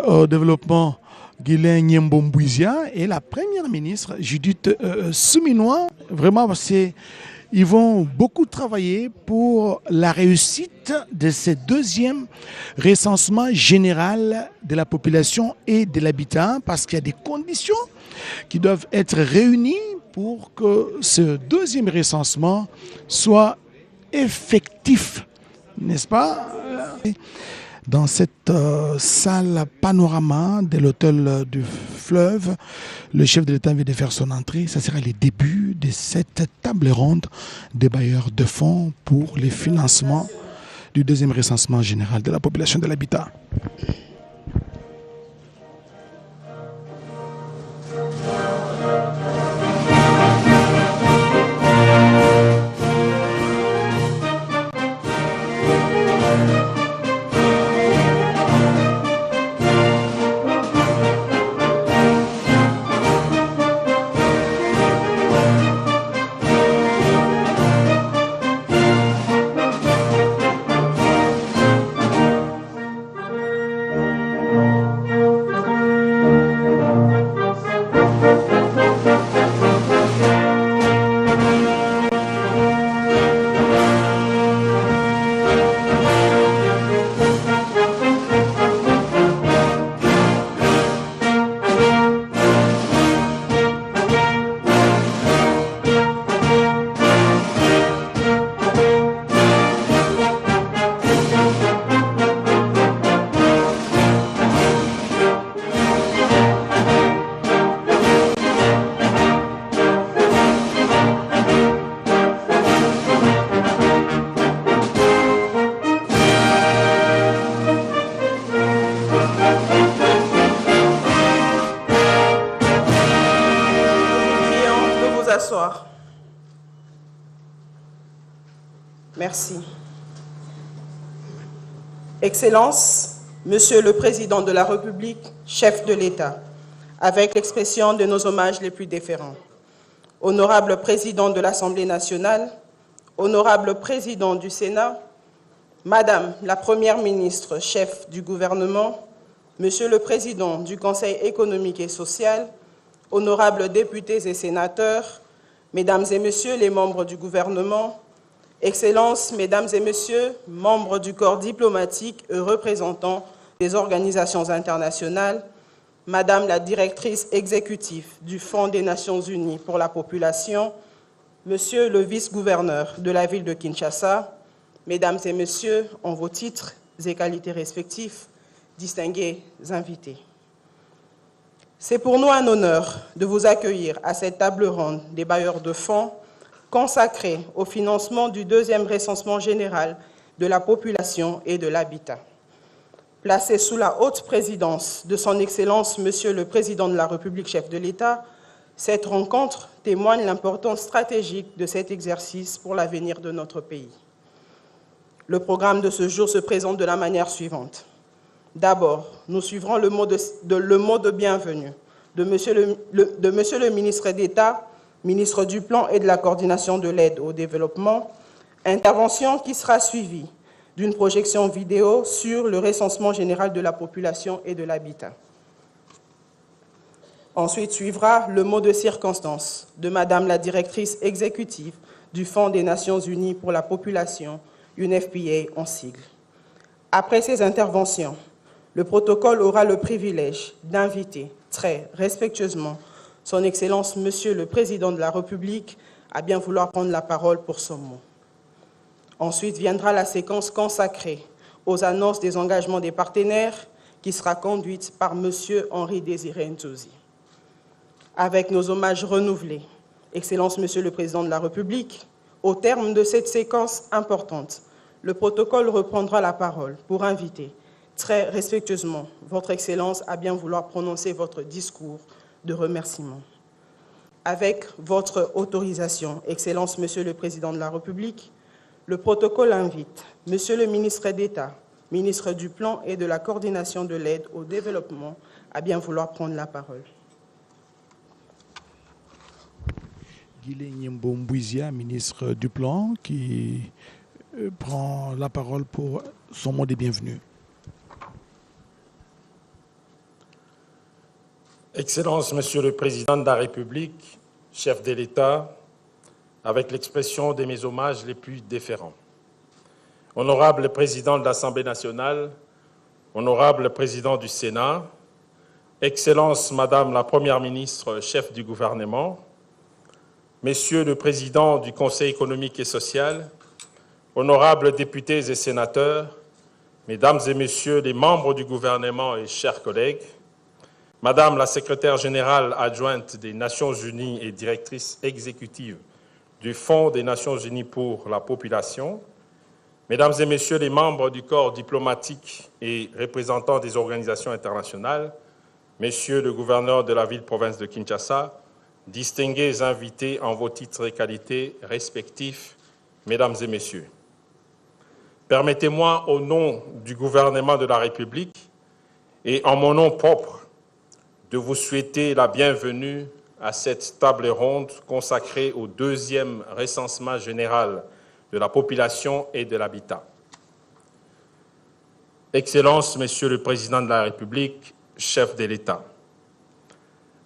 au développement, Guilain Nyembombouizia, et la première ministre, Judith Souminois. Vraiment, ils vont beaucoup travailler pour la réussite de ce deuxième recensement général de la population et de l'habitat, parce qu'il y a des conditions qui doivent être réunies pour que ce deuxième recensement soit effectif, n'est-ce pas? Dans cette salle panorama de l'hôtel du fleuve, le chef de l'État vient de faire son entrée. Ça sera le début de cette table ronde des bailleurs de fonds pour les financements du deuxième recensement général de la population de l'habitat. Merci. Excellences, Monsieur le Président de la République, chef de l'État, avec l'expression de nos hommages les plus déférents. Honorable Président de l'Assemblée nationale, Honorable Président du Sénat, Madame la Première ministre, chef du gouvernement, Monsieur le Président du Conseil économique et social, honorables députés et sénateurs, Mesdames et Messieurs les membres du gouvernement, Excellences, Mesdames et Messieurs, membres du corps diplomatique et représentants des organisations internationales, Madame la directrice exécutive du Fonds des Nations Unies pour la population, Monsieur le vice-gouverneur de la ville de Kinshasa, Mesdames et Messieurs, en vos titres et qualités respectifs, distingués invités. C'est pour nous un honneur de vous accueillir à cette table ronde des bailleurs de fonds consacrée au financement du deuxième recensement général de la population et de l'habitat. Placé sous la haute présidence de son Excellence, Monsieur le Président de la République, chef de l'État, cette rencontre témoigne l'importance stratégique de cet exercice pour l'avenir de notre pays. Le programme de ce jour se présente de la manière suivante. D'abord, nous suivrons le mot de bienvenue de Monsieur le ministre d'État, ministre du Plan et de la Coordination de l'aide au développement, intervention qui sera suivie d'une projection vidéo sur le recensement général de la population et de l'habitat. Ensuite suivra le mot de circonstance de Madame la directrice exécutive du Fonds des Nations Unies pour la population, UNFPA en sigle. Après ces interventions, le protocole aura le privilège d'inviter très respectueusement Son Excellence, Monsieur le Président de la République, à bien vouloir prendre la parole pour son mot. Ensuite viendra la séquence consacrée aux annonces des engagements des partenaires qui sera conduite par Monsieur Henri-Désiré Ntosi. Avec nos hommages renouvelés, Excellence Monsieur le Président de la République, au terme de cette séquence importante, le protocole reprendra la parole pour inviter très respectueusement Votre Excellence à bien vouloir prononcer votre discours de remerciement. Avec votre autorisation, Excellence Monsieur le Président de la République, le protocole invite Monsieur le ministre d'État, ministre du Plan et de la Coordination de l'aide au développement, à bien vouloir prendre la parole. Guilé Mbouizia, ministre du Plan, qui prend la parole pour son mot de bienvenue. Excellence, Monsieur le Président de la République, chef de l'État, avec l'expression de mes hommages les plus déférents. Honorable Président de l'Assemblée nationale, Honorable Président du Sénat, Excellence, Madame la Première ministre, chef du gouvernement, Messieurs le Président du Conseil économique et social, Honorables députés et sénateurs, Mesdames et Messieurs les membres du gouvernement et chers collègues, Madame la secrétaire générale adjointe des Nations Unies et directrice exécutive du Fonds des Nations Unies pour la population, Mesdames et Messieurs les membres du corps diplomatique et représentants des organisations internationales, Messieurs le gouverneur de la ville-province de Kinshasa, distingués invités en vos titres et qualités respectifs, Mesdames et Messieurs. Permettez-moi, au nom du gouvernement de la République et en mon nom propre, de vous souhaiter la bienvenue à cette table ronde consacrée au deuxième recensement général de la population et de l'habitat. Excellences, Monsieur le Président de la République, chef de l'État,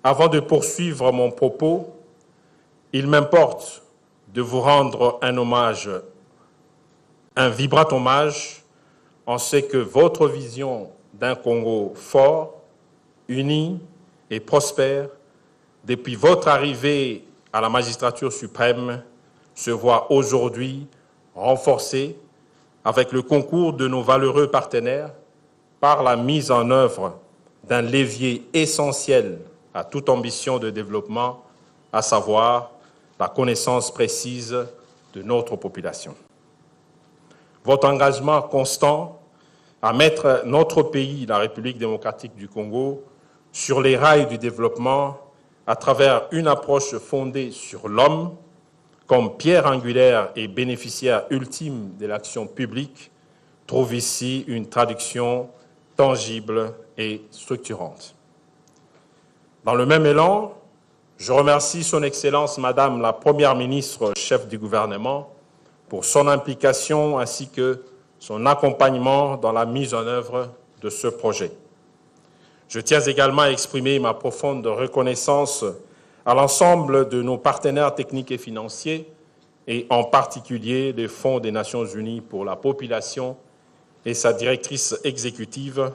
avant de poursuivre mon propos, il m'importe de vous rendre un hommage, un vibrant hommage, en ce que votre vision d'un Congo fort, uni et prospère, depuis votre arrivée à la magistrature suprême, se voit aujourd'hui renforcée avec le concours de nos valeureux partenaires par la mise en œuvre d'un levier essentiel à toute ambition de développement, à savoir la connaissance précise de notre population. Votre engagement constant à mettre notre pays, la République démocratique du Congo, sur les rails du développement à travers une approche fondée sur l'homme comme pierre angulaire et bénéficiaire ultime de l'action publique trouve ici une traduction tangible et structurante. Dans le même élan, je remercie Son Excellence Madame la Première ministre, chef du gouvernement, pour son implication ainsi que son accompagnement dans la mise en œuvre de ce projet. Je tiens également à exprimer ma profonde reconnaissance à l'ensemble de nos partenaires techniques et financiers, et en particulier le Fonds des Nations Unies pour la population et sa directrice exécutive,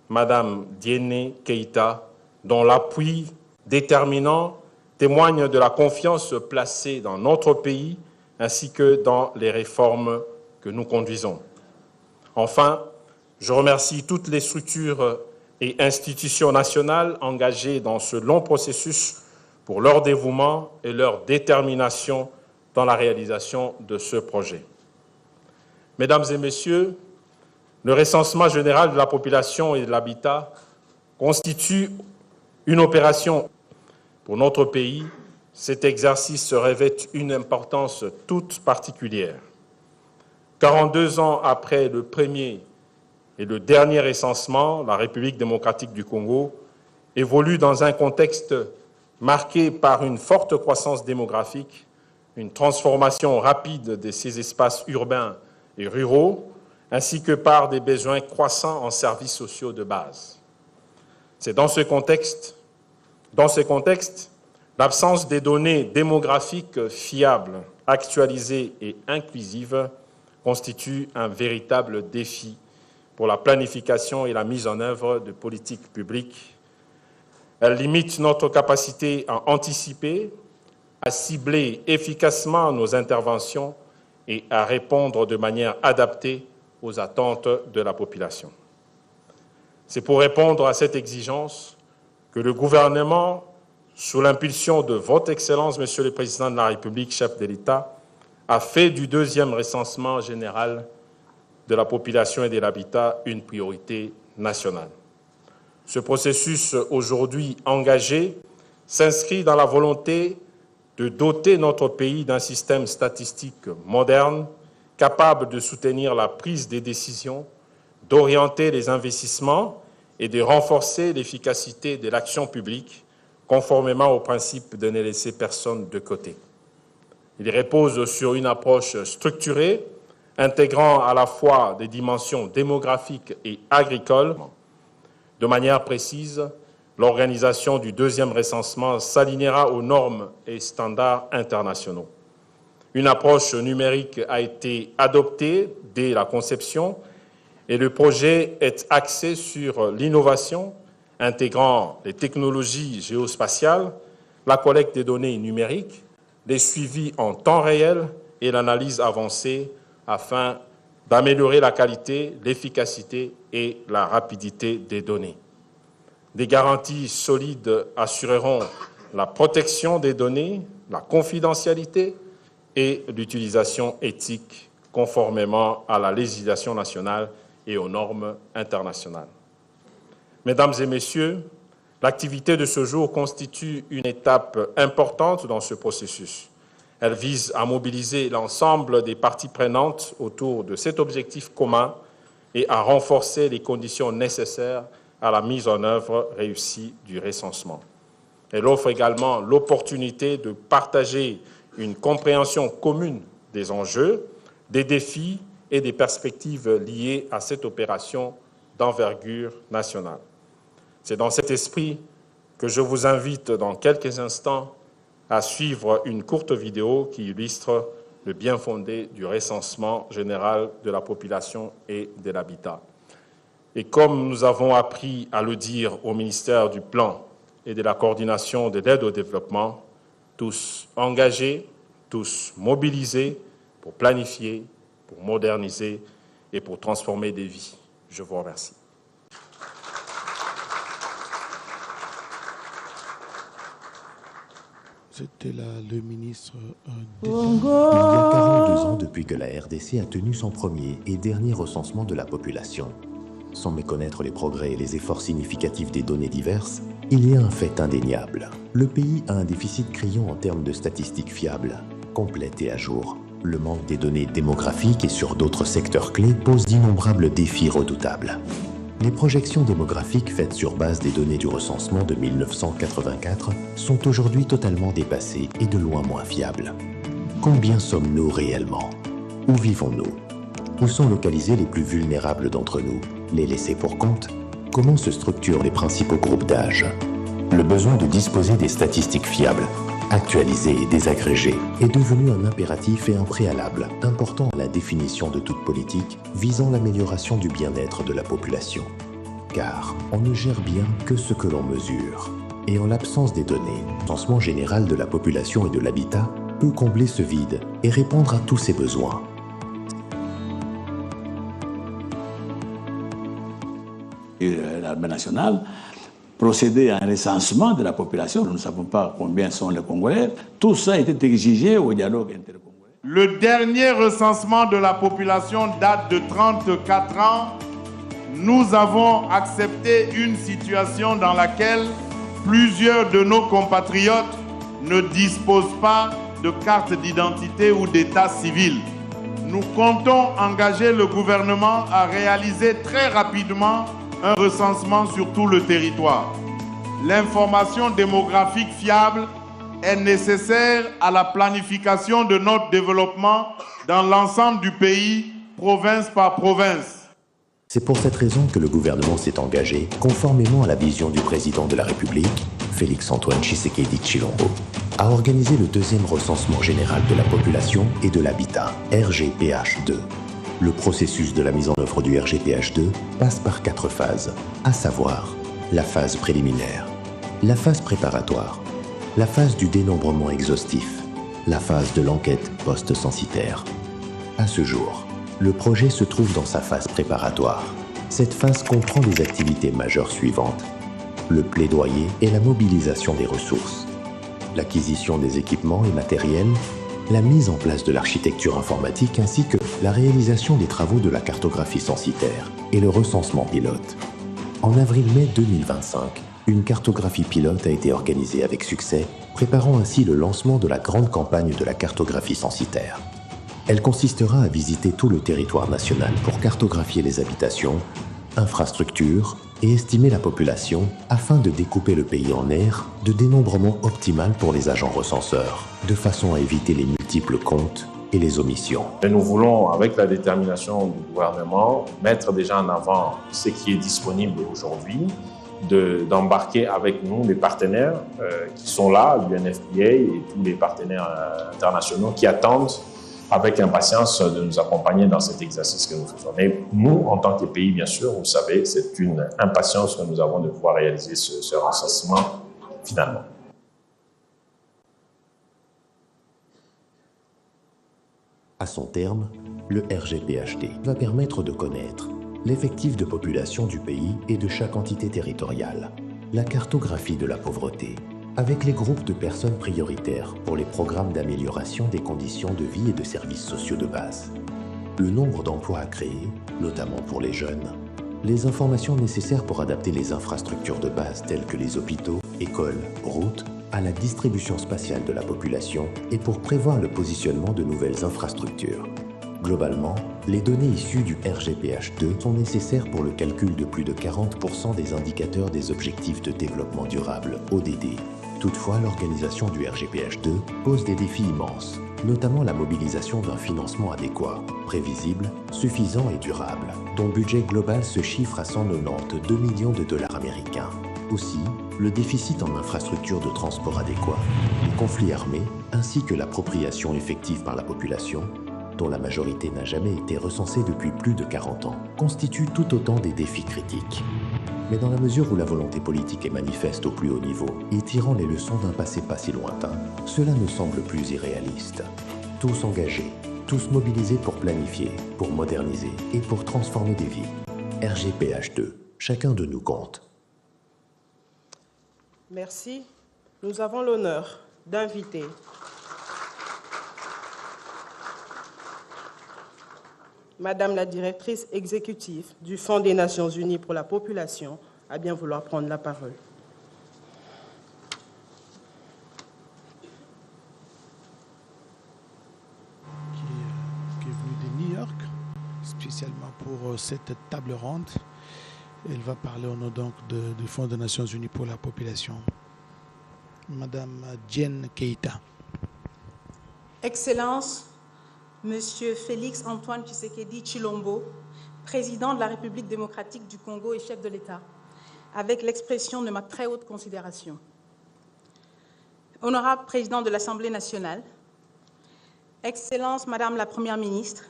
Madame Diéné Keïta, dont l'appui déterminant témoigne de la confiance placée dans notre pays ainsi que dans les réformes que nous conduisons. Enfin, je remercie toutes les structures et institutions nationales engagées dans ce long processus pour leur dévouement et leur détermination dans la réalisation de ce projet. Mesdames et messieurs, le recensement général de la population et de l'habitat constitue une opération. Pour notre pays, cet exercice revêt une importance toute particulière. 42 ans après le premier et le dernier recensement, la République démocratique du Congo évolue dans un contexte marqué par une forte croissance démographique, une transformation rapide de ces espaces urbains et ruraux, ainsi que par des besoins croissants en services sociaux de base. C'est dans ce contexte, l'absence des données démographiques fiables, actualisées et inclusives constitue un véritable défi pour la planification et la mise en œuvre de politiques publiques. Elle limite notre capacité à anticiper, à cibler efficacement nos interventions et à répondre de manière adaptée aux attentes de la population. C'est pour répondre à cette exigence que le gouvernement, sous l'impulsion de votre Excellence, Monsieur le Président de la République, chef de l'État, a fait du deuxième recensement général de la population et de l'habitat une priorité nationale. Ce processus aujourd'hui engagé s'inscrit dans la volonté de doter notre pays d'un système statistique moderne, capable de soutenir la prise des décisions, d'orienter les investissements et de renforcer l'efficacité de l'action publique, conformément au principe de ne laisser personne de côté. Il repose sur une approche structurée, intégrant à la fois des dimensions démographiques et agricoles. De manière précise, l'organisation du deuxième recensement s'alignera aux normes et standards internationaux. Une approche numérique a été adoptée dès la conception et le projet est axé sur l'innovation, intégrant les technologies géospatiales, la collecte des données numériques, les suivis en temps réel et l'analyse avancée afin d'améliorer la qualité, l'efficacité et la rapidité des données. Des garanties solides assureront la protection des données, la confidentialité et l'utilisation éthique conformément à la législation nationale et aux normes internationales. Mesdames et messieurs, l'activité de ce jour constitue une étape importante dans ce processus. Elle vise à mobiliser l'ensemble des parties prenantes autour de cet objectif commun et à renforcer les conditions nécessaires à la mise en œuvre réussie du recensement. Elle offre également l'opportunité de partager une compréhension commune des enjeux, des défis et des perspectives liées à cette opération d'envergure nationale. C'est dans cet esprit que je vous invite dans quelques instants à suivre une courte vidéo qui illustre le bien fondé du recensement général de la population et de l'habitat. Et comme nous avons appris à le dire au ministère du Plan et de la Coordination de l'aide au développement, tous engagés, tous mobilisés pour planifier, pour moderniser et pour transformer des vies. Je vous remercie. C'était là le ministre Il y a 42 ans depuis que la RDC a tenu son premier et dernier recensement de la population. Sans méconnaître les progrès et les efforts significatifs des données diverses, il y a un fait indéniable. Le pays a un déficit criant en termes de statistiques fiables, complètes et à jour. Le manque des données démographiques et sur d'autres secteurs clés pose d'innombrables défis redoutables. Les projections démographiques faites sur base des données du recensement de 1984 sont aujourd'hui totalement dépassées et de loin moins fiables. Combien sommes-nous réellement? Où vivons-nous? Où sont localisés les plus vulnérables d'entre nous? Les laissés pour compte? Comment se structurent les principaux groupes d'âge? Le besoin de disposer des statistiques fiables, actualisées et désagrégées, est devenu un impératif et un préalable important à la définition de toute politique visant l'amélioration du bien-être de la population. Car on ne gère bien que ce que l'on mesure. Et en l'absence des données, le recensement général de la population et de l'habitat peut combler ce vide et répondre à tous ces besoins. L'armée nationale procéder à un recensement de la population. Nous ne savons pas combien sont les Congolais. Tout ça a été exigé au dialogue intercongolais. Le dernier recensement de la population date de 34 ans. Nous avons accepté une situation dans laquelle plusieurs de nos compatriotes ne disposent pas de carte d'identité ou d'état civil. Nous comptons engager le gouvernement à réaliser très rapidement un recensement sur tout le territoire. L'information démographique fiable est nécessaire à la planification de notre développement dans l'ensemble du pays, province par province. C'est pour cette raison que le gouvernement s'est engagé, conformément à la vision du président de la République, Félix-Antoine Tshisekedi Tshilombo, à organiser le deuxième recensement général de la population et de l'habitat, RGPH2. Le processus de la mise en œuvre du RGPH2 passe par 4 phases, à savoir la phase préliminaire, la phase préparatoire, la phase du dénombrement exhaustif, la phase de l'enquête post-censitaire. À ce jour, le projet se trouve dans sa phase préparatoire. Cette phase comprend les activités majeures suivantes: le plaidoyer et la mobilisation des ressources, l'acquisition des équipements et matériels, la mise en place de l'architecture informatique ainsi que la réalisation des travaux de la cartographie censitaire et le recensement pilote. En avril-mai 2025, une cartographie pilote a été organisée avec succès, préparant ainsi le lancement de la grande campagne de la cartographie censitaire. Elle consistera à visiter tout le territoire national pour cartographier les habitations, infrastructures et estimer la population afin de découper le pays en aires de dénombrement optimal pour les agents recenseurs, de façon à éviter les multiples comptes et les omissions. Et nous voulons, avec la détermination du gouvernement, mettre déjà en avant ce qui est disponible aujourd'hui, d'embarquer avec nous les partenaires qui sont là, l'UNFPA et tous les partenaires internationaux qui attendent avec impatience de nous accompagner dans cet exercice que nous faisons. Mais nous, en tant que pays, bien sûr, vous savez, c'est une impatience que nous avons de pouvoir réaliser ce recensement finalement. À son terme, le RGPHD va permettre de connaître l'effectif de population du pays et de chaque entité territoriale, la cartographie de la pauvreté, avec les groupes de personnes prioritaires pour les programmes d'amélioration des conditions de vie et de services sociaux de base, le nombre d'emplois à créer, notamment pour les jeunes, les informations nécessaires pour adapter les infrastructures de base telles que les hôpitaux, écoles, routes, à la distribution spatiale de la population et pour prévoir le positionnement de nouvelles infrastructures. Globalement, les données issues du RGPH2 sont nécessaires pour le calcul de plus de 40% des indicateurs des objectifs de développement durable, ODD. Toutefois, l'organisation du RGPH2 pose des défis immenses, notamment la mobilisation d'un financement adéquat, prévisible, suffisant et durable, dont le budget global se chiffre à 192 millions de dollars américains. Aussi, le déficit en infrastructures de transport adéquat, les conflits armés, ainsi que l'appropriation effective par la population, dont la majorité n'a jamais été recensée depuis plus de 40 ans, constituent tout autant des défis critiques. Mais dans la mesure où la volonté politique est manifeste au plus haut niveau et tirant les leçons d'un passé pas si lointain, cela ne semble plus irréaliste. Tous engagés, tous mobilisés pour planifier, pour moderniser et pour transformer des vies. RGPH2, chacun de nous compte. Merci. Nous avons l'honneur d'inviter Madame la directrice exécutive du Fonds des Nations Unies pour la population à bien vouloir prendre la parole. Qui est venu de New York, spécialement pour cette table ronde. Elle va parler au nom donc du Fonds des Nations Unies pour la population. Madame Diène Keïta. Excellence, Monsieur Félix Antoine Tshisekedi Tshilombo, président de la République démocratique du Congo et chef de l'État, avec l'expression de ma très haute considération. Honorable président de l'Assemblée nationale, Excellence Madame la Première ministre,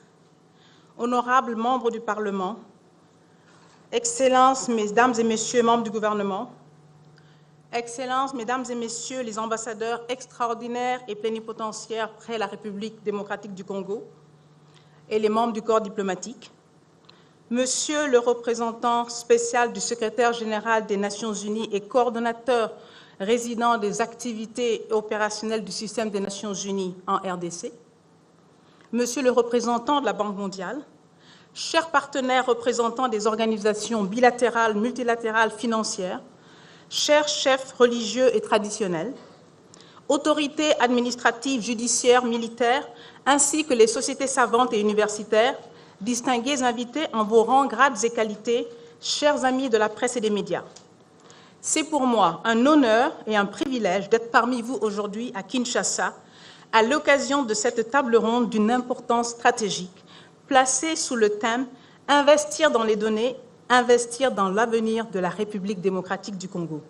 honorables membres du Parlement, Excellences, Mesdames et Messieurs membres du gouvernement, Excellences, Mesdames et Messieurs les ambassadeurs extraordinaires et plénipotentiaires près la République démocratique du Congo et les membres du corps diplomatique, Monsieur le représentant spécial du secrétaire général des Nations Unies et coordonnateur résident des activités opérationnelles du système des Nations Unies en RDC, Monsieur le représentant de la Banque mondiale, chers partenaires représentants des organisations bilatérales, multilatérales, financières, chers chefs religieux et traditionnels, autorités administratives, judiciaires, militaires, ainsi que les sociétés savantes et universitaires, distingués invités en vos rangs, grades et qualités, chers amis de la presse et des médias. C'est pour moi un honneur et un privilège d'être parmi vous aujourd'hui à Kinshasa, à l'occasion de cette table ronde d'une importance stratégique, placée sous le thème « Investir dans les données, investir dans l'avenir de la République démocratique du Congo ».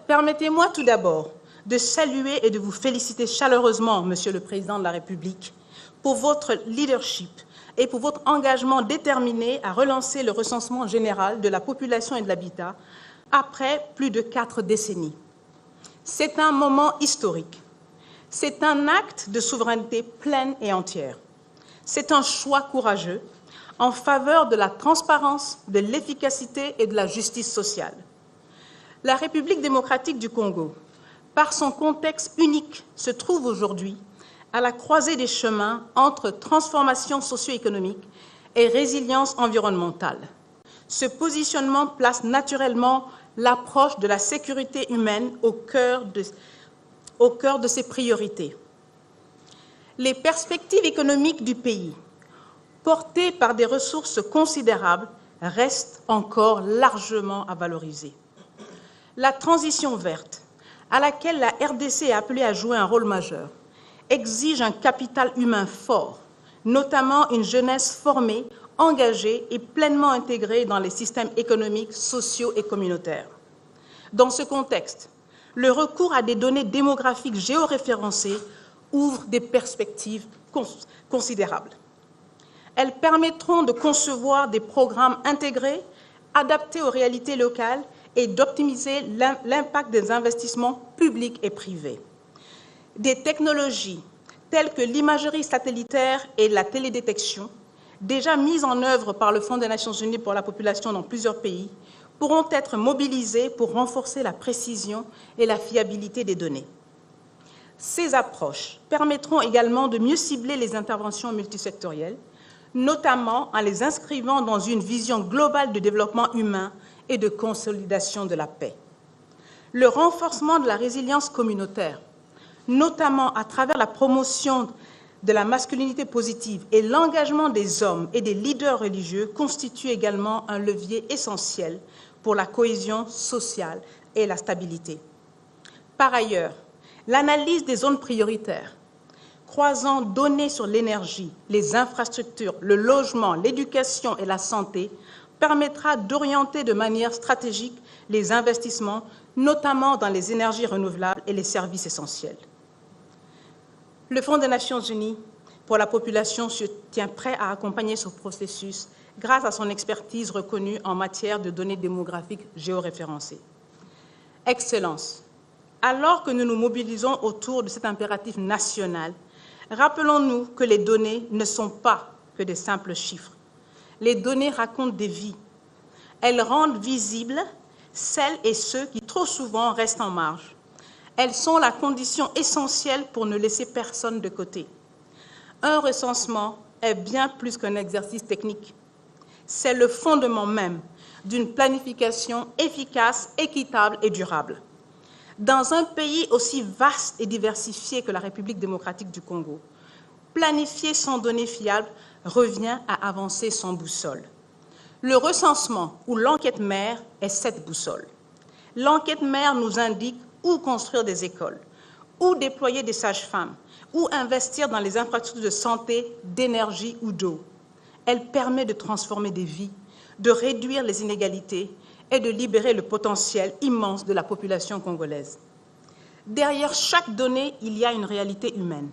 Permettez-moi tout d'abord de saluer et de vous féliciter chaleureusement, Monsieur le Président de la République, pour votre leadership et pour votre engagement déterminé à relancer le recensement général de la population et de l'habitat après plus de 4 décennies. C'est un moment historique. C'est un acte de souveraineté pleine et entière. C'est un choix courageux en faveur de la transparence, de l'efficacité et de la justice sociale. La République démocratique du Congo, par son contexte unique, se trouve aujourd'hui à la croisée des chemins entre transformation socio-économique et résilience environnementale. Ce positionnement place naturellement l'approche de la sécurité humaine au cœur de ses priorités. Les perspectives économiques du pays, portées par des ressources considérables, restent encore largement à valoriser. La transition verte, à laquelle la RDC est appelée à jouer un rôle majeur, exige un capital humain fort, notamment une jeunesse formée, engagée et pleinement intégrée dans les systèmes économiques, sociaux et communautaires. Dans ce contexte, le recours à des données démographiques géoréférencées ouvre des perspectives considérables. Elles permettront de concevoir des programmes intégrés, adaptés aux réalités locales et d'optimiser l'impact des investissements publics et privés. Des technologies telles que l'imagerie satellitaire et la télédétection, déjà mises en œuvre par le Fonds des Nations Unies pour la population dans plusieurs pays, pourront être mobilisées pour renforcer la précision et la fiabilité des données. Ces approches permettront également de mieux cibler les interventions multisectorielles, notamment en les inscrivant dans une vision globale de développement humain et de consolidation de la paix. Le renforcement de la résilience communautaire, notamment à travers la promotion de la masculinité positive et l'engagement des hommes et des leaders religieux, constitue également un levier essentiel pour la cohésion sociale et la stabilité. Par ailleurs, l'analyse des zones prioritaires, croisant données sur l'énergie, les infrastructures, le logement, l'éducation et la santé, permettra d'orienter de manière stratégique les investissements, notamment dans les énergies renouvelables et les services essentiels. Le Fonds des Nations Unies pour la population se tient prêt à accompagner ce processus grâce à son expertise reconnue en matière de données démographiques géoréférencées. Excellences, alors que nous nous mobilisons autour de cet impératif national, rappelons-nous que les données ne sont pas que des simples chiffres. Les données racontent des vies. Elles rendent visibles celles et ceux qui trop souvent restent en marge. Elles sont la condition essentielle pour ne laisser personne de côté. Un recensement est bien plus qu'un exercice technique. C'est le fondement même d'une planification efficace, équitable et durable. Dans un pays aussi vaste et diversifié que la République démocratique du Congo, planifier sans données fiables revient à avancer sans boussole. Le recensement ou l'enquête mère est cette boussole. L'enquête mère nous indique où construire des écoles, où déployer des sages-femmes, où investir dans les infrastructures de santé, d'énergie ou d'eau. Elle permet de transformer des vies, de réduire les inégalités et de libérer le potentiel immense de la population congolaise. Derrière chaque donnée, il y a une réalité humaine.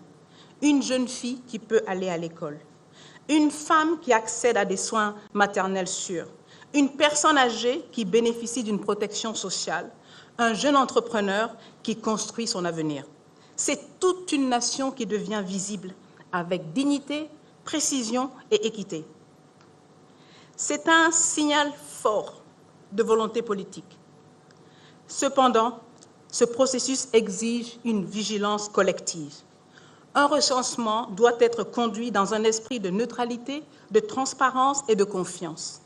Une jeune fille qui peut aller à l'école, une femme qui accède à des soins maternels sûrs, une personne âgée qui bénéficie d'une protection sociale, un jeune entrepreneur qui construit son avenir. C'est toute une nation qui devient visible avec dignité, précision et équité. C'est un signal fort de volonté politique. Cependant, ce processus exige une vigilance collective. Un recensement doit être conduit dans un esprit de neutralité, de transparence et de confiance.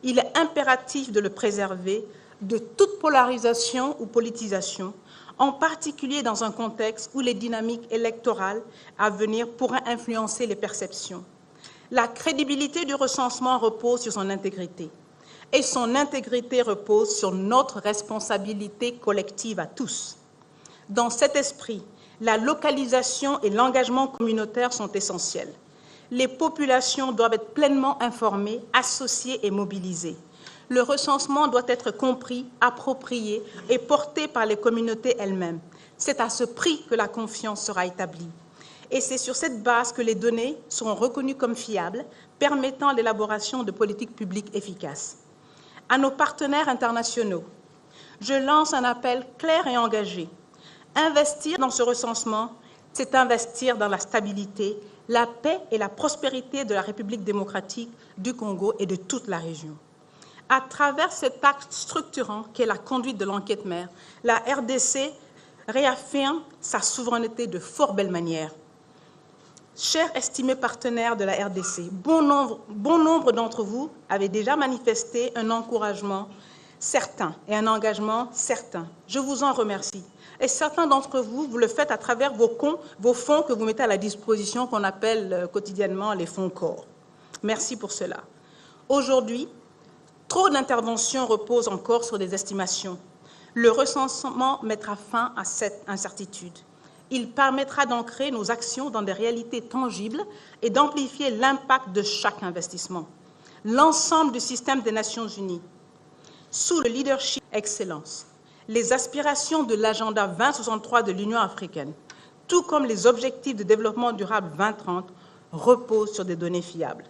Il est impératif de le préserver de toute polarisation ou politisation, en particulier dans un contexte où les dynamiques électorales à venir pourraient influencer les perceptions. La crédibilité du recensement repose sur son intégrité, et son intégrité repose sur notre responsabilité collective à tous. Dans cet esprit, la localisation et l'engagement communautaire sont essentiels. Les populations doivent être pleinement informées, associées et mobilisées. Le recensement doit être compris, approprié et porté par les communautés elles-mêmes. C'est à ce prix que la confiance sera établie. Et c'est sur cette base que les données seront reconnues comme fiables, permettant l'élaboration de politiques publiques efficaces. À nos partenaires internationaux, je lance un appel clair et engagé. Investir dans ce recensement, c'est investir dans la stabilité, la paix et la prospérité de la République démocratique du Congo et de toute la région. À travers cet acte structurant qu'est la conduite de l'enquête mère, la RDC réaffirme sa souveraineté de fort belle manière. Chers estimés partenaires de la RDC, bon nombre d'entre vous avaient déjà manifesté un encouragement certain et un engagement certain. Je vous en remercie. Et certains d'entre vous, vous le faites à travers vos fonds que vous mettez à la disposition, qu'on appelle quotidiennement les fonds corps. Merci pour cela. Aujourd'hui, trop d'interventions reposent encore sur des estimations. Le recensement mettra fin à cette incertitude. Il permettra d'ancrer nos actions dans des réalités tangibles et d'amplifier l'impact de chaque investissement. L'ensemble du système des Nations Unies, sous le leadership Excellence, les aspirations de l'agenda 2063 de l'Union africaine, tout comme les objectifs de développement durable 2030, reposent sur des données fiables.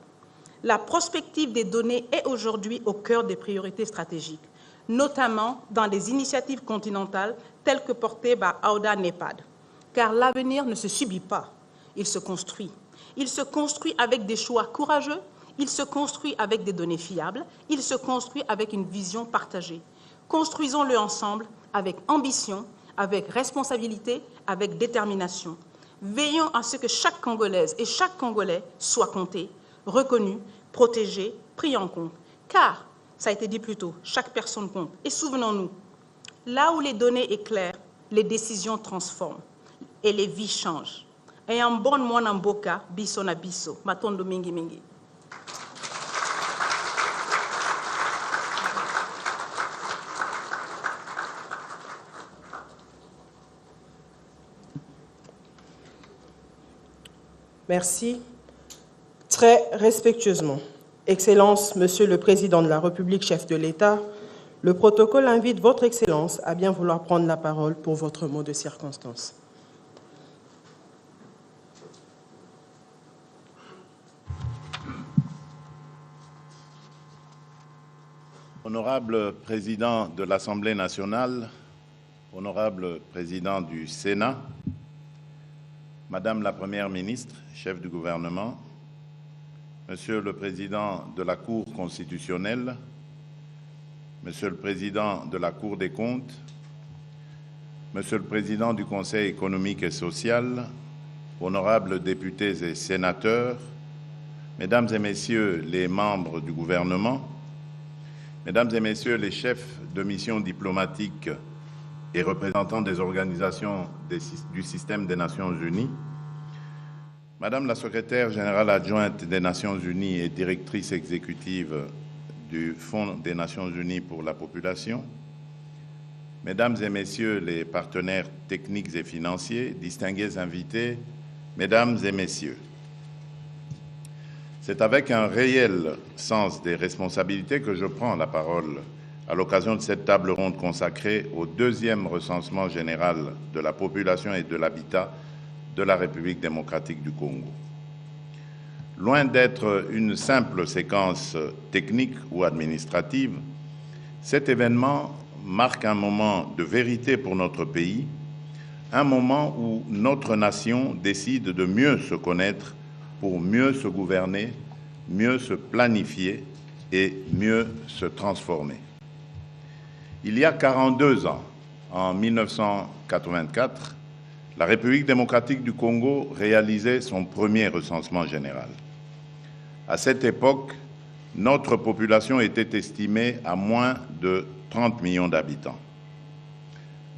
La prospective des données est aujourd'hui au cœur des priorités stratégiques, notamment dans les initiatives continentales telles que portées par Auda Nepad. Car l'avenir ne se subit pas, il se construit. Il se construit avec des choix courageux, il se construit avec des données fiables, il se construit avec une vision partagée. Construisons-le ensemble avec ambition, avec responsabilité, avec détermination. Veillons à ce que chaque Congolaise et chaque Congolais soit compté, reconnu, protégé, pris en compte. Car, ça a été dit plus tôt, chaque personne compte. Et souvenons-nous, là où les données éclairent, les décisions transforment et les vies changent. Et en bon mwana mboka, biso na biso, matondo mingi mingi. Merci. Très respectueusement, Excellence, Monsieur le Président de la République, chef de l'État, le protocole invite Votre Excellence à bien vouloir prendre la parole pour votre mot de circonstance. Honorable Président de l'Assemblée nationale, Honorable Président du Sénat, Madame la Première ministre, chef du gouvernement, Monsieur le Président de la Cour constitutionnelle, Monsieur le Président de la Cour des comptes, Monsieur le Président du Conseil économique et social, honorables députés et sénateurs, Mesdames et Messieurs les membres du gouvernement, Mesdames et Messieurs les chefs de mission diplomatiques et représentants des organisations du système des Nations Unies, Madame la secrétaire générale adjointe des Nations Unies et directrice exécutive du Fonds des Nations Unies pour la population, Mesdames et Messieurs les partenaires techniques et financiers, distingués invités, Mesdames et Messieurs, c'est avec un réel sens des responsabilités que je prends la parole à l'occasion de cette table ronde consacrée au deuxième recensement général de la population et de l'habitat de la République démocratique du Congo. Loin d'être une simple séquence technique ou administrative, cet événement marque un moment de vérité pour notre pays, un moment où notre nation décide de mieux se connaître pour mieux se gouverner, mieux se planifier et mieux se transformer. Il y a 42 ans, en 1984, la République démocratique du Congo réalisait son premier recensement général. À cette époque, notre population était estimée à moins de 30 millions d'habitants.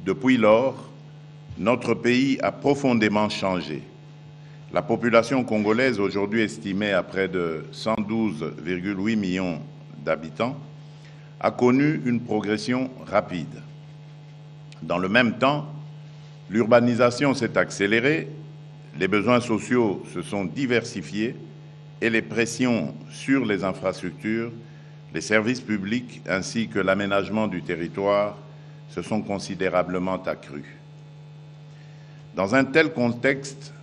Depuis lors, notre pays a profondément changé. La population congolaise, aujourd'hui estimée à près de 112,8 millions d'habitants, a connu une progression rapide. Dans le même temps, l'urbanisation s'est accélérée, les besoins sociaux se sont diversifiés et les pressions sur les infrastructures, les services publics ainsi que l'aménagement du territoire se sont considérablement accrues. Dans un tel contexte,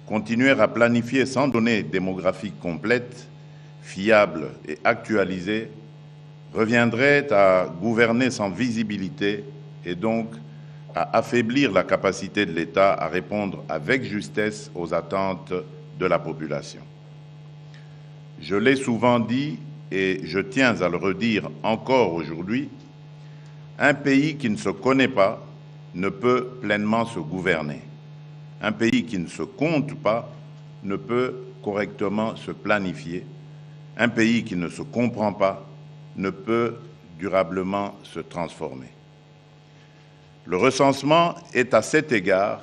continuer à planifier sans données démographiques complètes, fiables et actualisées reviendrait à gouverner sans visibilité et donc à affaiblir la capacité de l'État à répondre avec justesse aux attentes de la population. Je l'ai souvent dit et je tiens à le redire encore aujourd'hui, un pays qui ne se connaît pas ne peut pleinement se gouverner. Un pays qui ne se compte pas ne peut correctement se planifier. Un pays qui ne se comprend pas ne peut durablement se transformer. Le recensement est à cet égard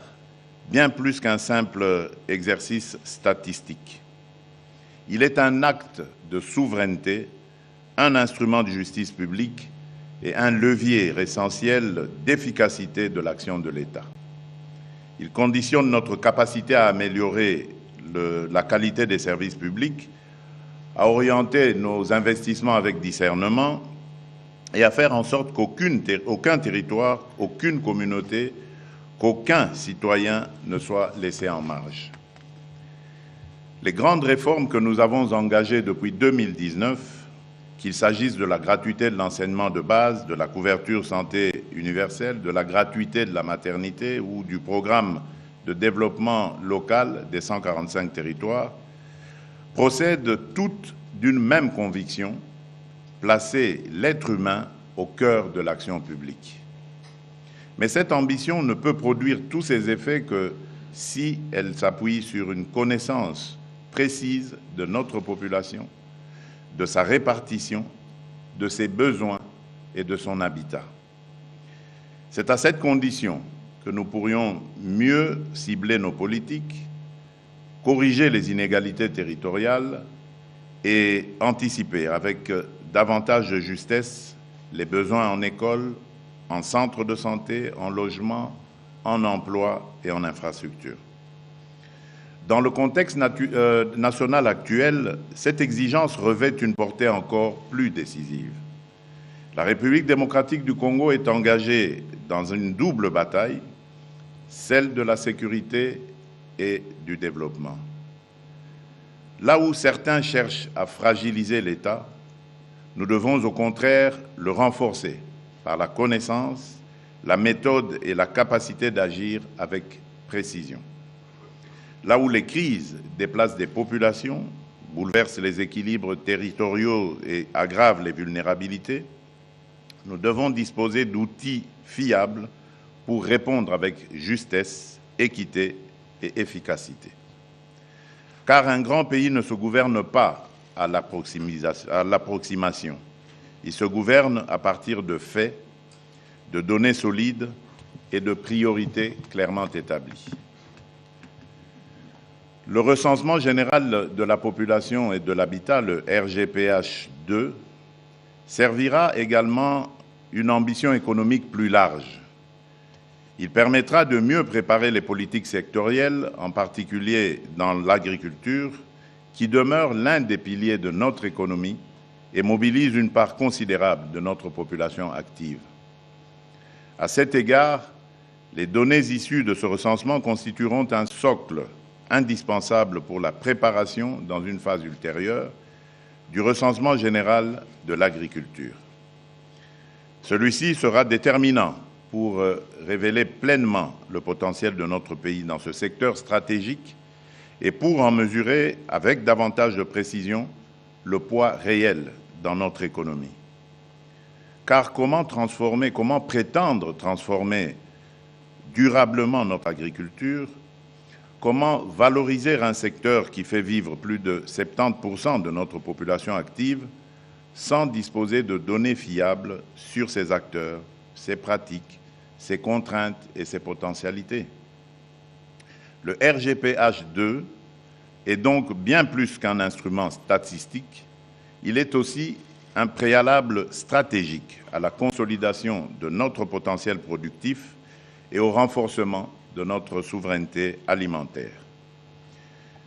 bien plus qu'un simple exercice statistique. Il est un acte de souveraineté, un instrument de justice publique et un levier essentiel d'efficacité de l'action de l'État. Il conditionne notre capacité à améliorer la qualité des services publics, à orienter nos investissements avec discernement et à faire en sorte qu'aucun territoire, aucune communauté, qu'aucun citoyen ne soit laissé en marge. Les grandes réformes que nous avons engagées depuis 2019, qu'il s'agisse de la gratuité de l'enseignement de base, de la couverture santé universelle, de la gratuité de la maternité ou du programme de développement local des 145 territoires, procèdent toutes d'une même conviction, placer l'être humain au cœur de l'action publique. Mais cette ambition ne peut produire tous ses effets que si elle s'appuie sur une connaissance précise de notre population, de sa répartition, de ses besoins et de son habitat. C'est à cette condition que nous pourrions mieux cibler nos politiques, corriger les inégalités territoriales et anticiper avec davantage de justesse les besoins en école, en centre de santé, en logement, en emploi et en infrastructure. Dans le contexte national actuel, cette exigence revêt une portée encore plus décisive. La République démocratique du Congo est engagée dans une double bataille, celle de la sécurité et du développement. Là où certains cherchent à fragiliser l'État, nous devons au contraire le renforcer par la connaissance, la méthode et la capacité d'agir avec précision. Là où les crises déplacent des populations, bouleversent les équilibres territoriaux et aggravent les vulnérabilités, nous devons disposer d'outils fiables pour répondre avec justesse, équité et efficacité. Car un grand pays ne se gouverne pas à l'approximation. Il se gouverne à partir de faits, de données solides et de priorités clairement établies. Le recensement général de la population et de l'habitat, le RGPH 2, servira également une ambition économique plus large. Il permettra de mieux préparer les politiques sectorielles, en particulier dans l'agriculture, qui demeure l'un des piliers de notre économie et mobilise une part considérable de notre population active. À cet égard, les données issues de ce recensement constitueront un socle indispensable pour la préparation, dans une phase ultérieure, du recensement général de l'agriculture. Celui-ci sera déterminant pour révéler pleinement le potentiel de notre pays dans ce secteur stratégique et pour en mesurer avec davantage de précision le poids réel dans notre économie. Car comment prétendre transformer durablement notre agriculture, comment valoriser un secteur qui fait vivre plus de 70% de notre population active sans disposer de données fiables sur ses acteurs, ses pratiques, ses contraintes et ses potentialités? Le RGPH2 est donc bien plus qu'un instrument statistique, il est aussi un préalable stratégique à la consolidation de notre potentiel productif et au renforcement de notre souveraineté alimentaire.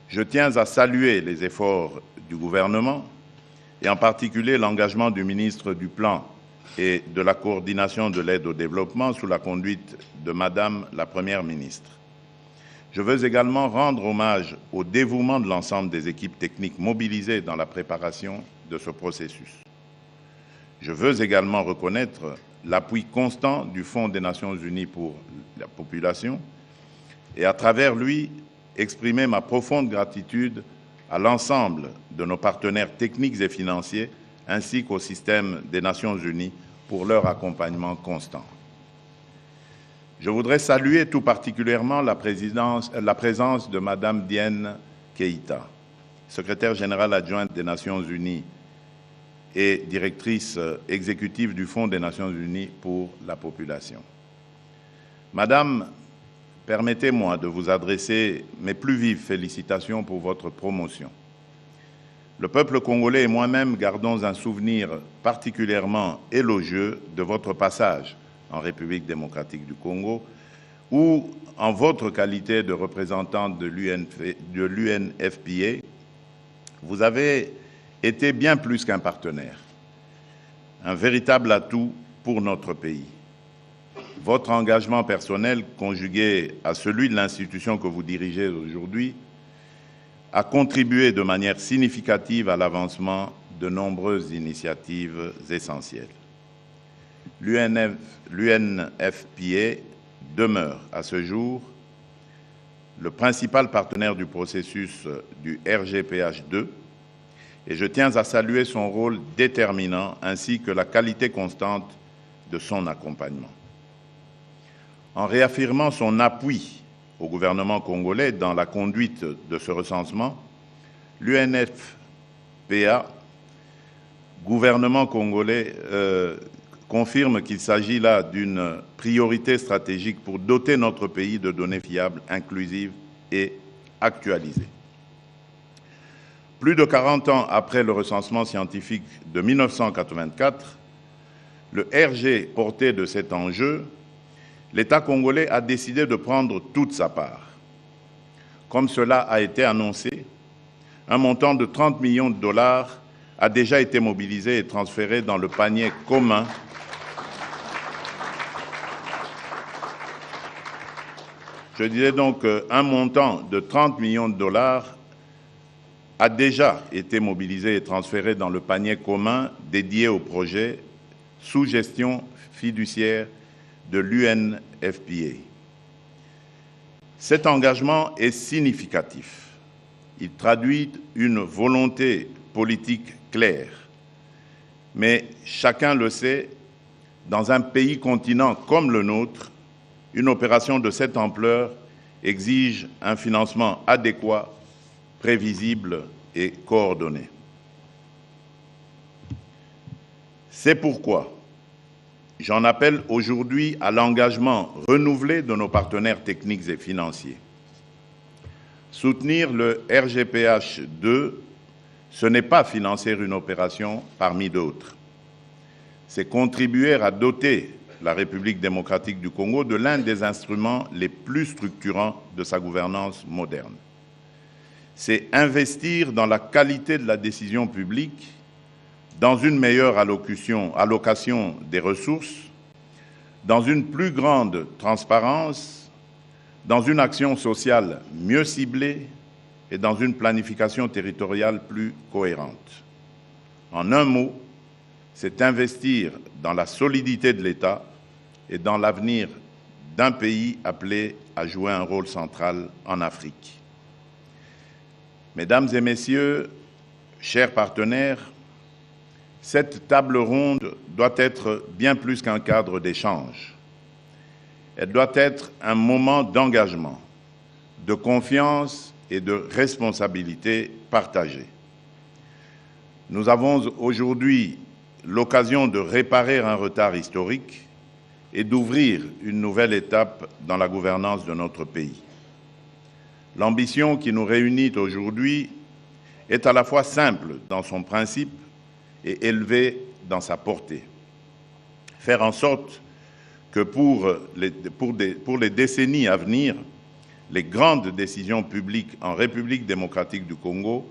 Je tiens à saluer les efforts du gouvernement et en particulier l'engagement du ministre du Plan et de la coordination de l'aide au développement sous la conduite de Madame la Première ministre. Je veux également rendre hommage au dévouement de l'ensemble des équipes techniques mobilisées dans la préparation de ce processus. Je veux également reconnaître l'appui constant du Fonds des Nations Unies pour la population et à travers lui exprimer ma profonde gratitude à l'ensemble de nos partenaires techniques et financiers ainsi qu'au système des Nations Unies pour leur accompagnement constant. Je voudrais saluer tout particulièrement la présence de Madame Diène Keïta, secrétaire générale adjointe des Nations Unies et directrice exécutive du Fonds des Nations Unies pour la population. Madame, permettez-moi de vous adresser mes plus vives félicitations pour votre promotion. Le peuple congolais et moi-même gardons un souvenir particulièrement élogieux de votre passage en République démocratique du Congo, où, en votre qualité de représentante de l'UNFPA, vous avez été bien plus qu'un partenaire, un véritable atout pour notre pays. Votre engagement personnel, conjugué à celui de l'institution que vous dirigez aujourd'hui, a contribué de manière significative à l'avancement de nombreuses initiatives essentielles. L'UNFPA demeure à ce jour le principal partenaire du processus du RGPH2 et je tiens à saluer son rôle déterminant ainsi que la qualité constante de son accompagnement. En réaffirmant son appui au gouvernement congolais dans la conduite de ce recensement, l'UNFPA, gouvernement congolais, confirme qu'il s'agit là d'une priorité stratégique pour doter notre pays de données fiables, inclusives et actualisées. Plus de 40 ans après le recensement scientifique de 1984, le RG porté de cet enjeu, l'État congolais a décidé de prendre toute sa part. Comme cela a été annoncé, un montant de 30 millions de dollars a déjà été mobilisé et transféré dans le panier commun Je disais donc qu'un montant de 30 millions de dollars a déjà été mobilisé et transféré dans le panier commun dédié au projet sous gestion fiduciaire de l'UNFPA. Cet engagement est significatif. Il traduit une volonté politique claire. Mais chacun le sait, dans un pays continent comme le nôtre, une opération de cette ampleur exige un financement adéquat, prévisible et coordonné. C'est pourquoi j'en appelle aujourd'hui à l'engagement renouvelé de nos partenaires techniques et financiers. Soutenir le RGPH2, ce n'est pas financer une opération parmi d'autres. c'est contribuer à doter la République démocratique du Congo de l'un des instruments les plus structurants de sa gouvernance moderne. C'est investir dans la qualité de la décision publique, dans une meilleure allocation des ressources, dans une plus grande transparence, dans une action sociale mieux ciblée et dans une planification territoriale plus cohérente. En un mot, c'est investir dans la solidité de l'État et dans l'avenir d'un pays appelé à jouer un rôle central en Afrique. Mesdames et messieurs, chers partenaires, cette table ronde doit être bien plus qu'un cadre d'échange. Elle doit être un moment d'engagement, de confiance et de responsabilité partagée. Nous avons aujourd'hui l'occasion de réparer un retard historique et d'ouvrir une nouvelle étape dans la gouvernance de notre pays. L'ambition qui nous réunit aujourd'hui est à la fois simple dans son principe et élevée dans sa portée. Faire en sorte que pour les décennies à venir, les grandes décisions publiques en République démocratique du Congo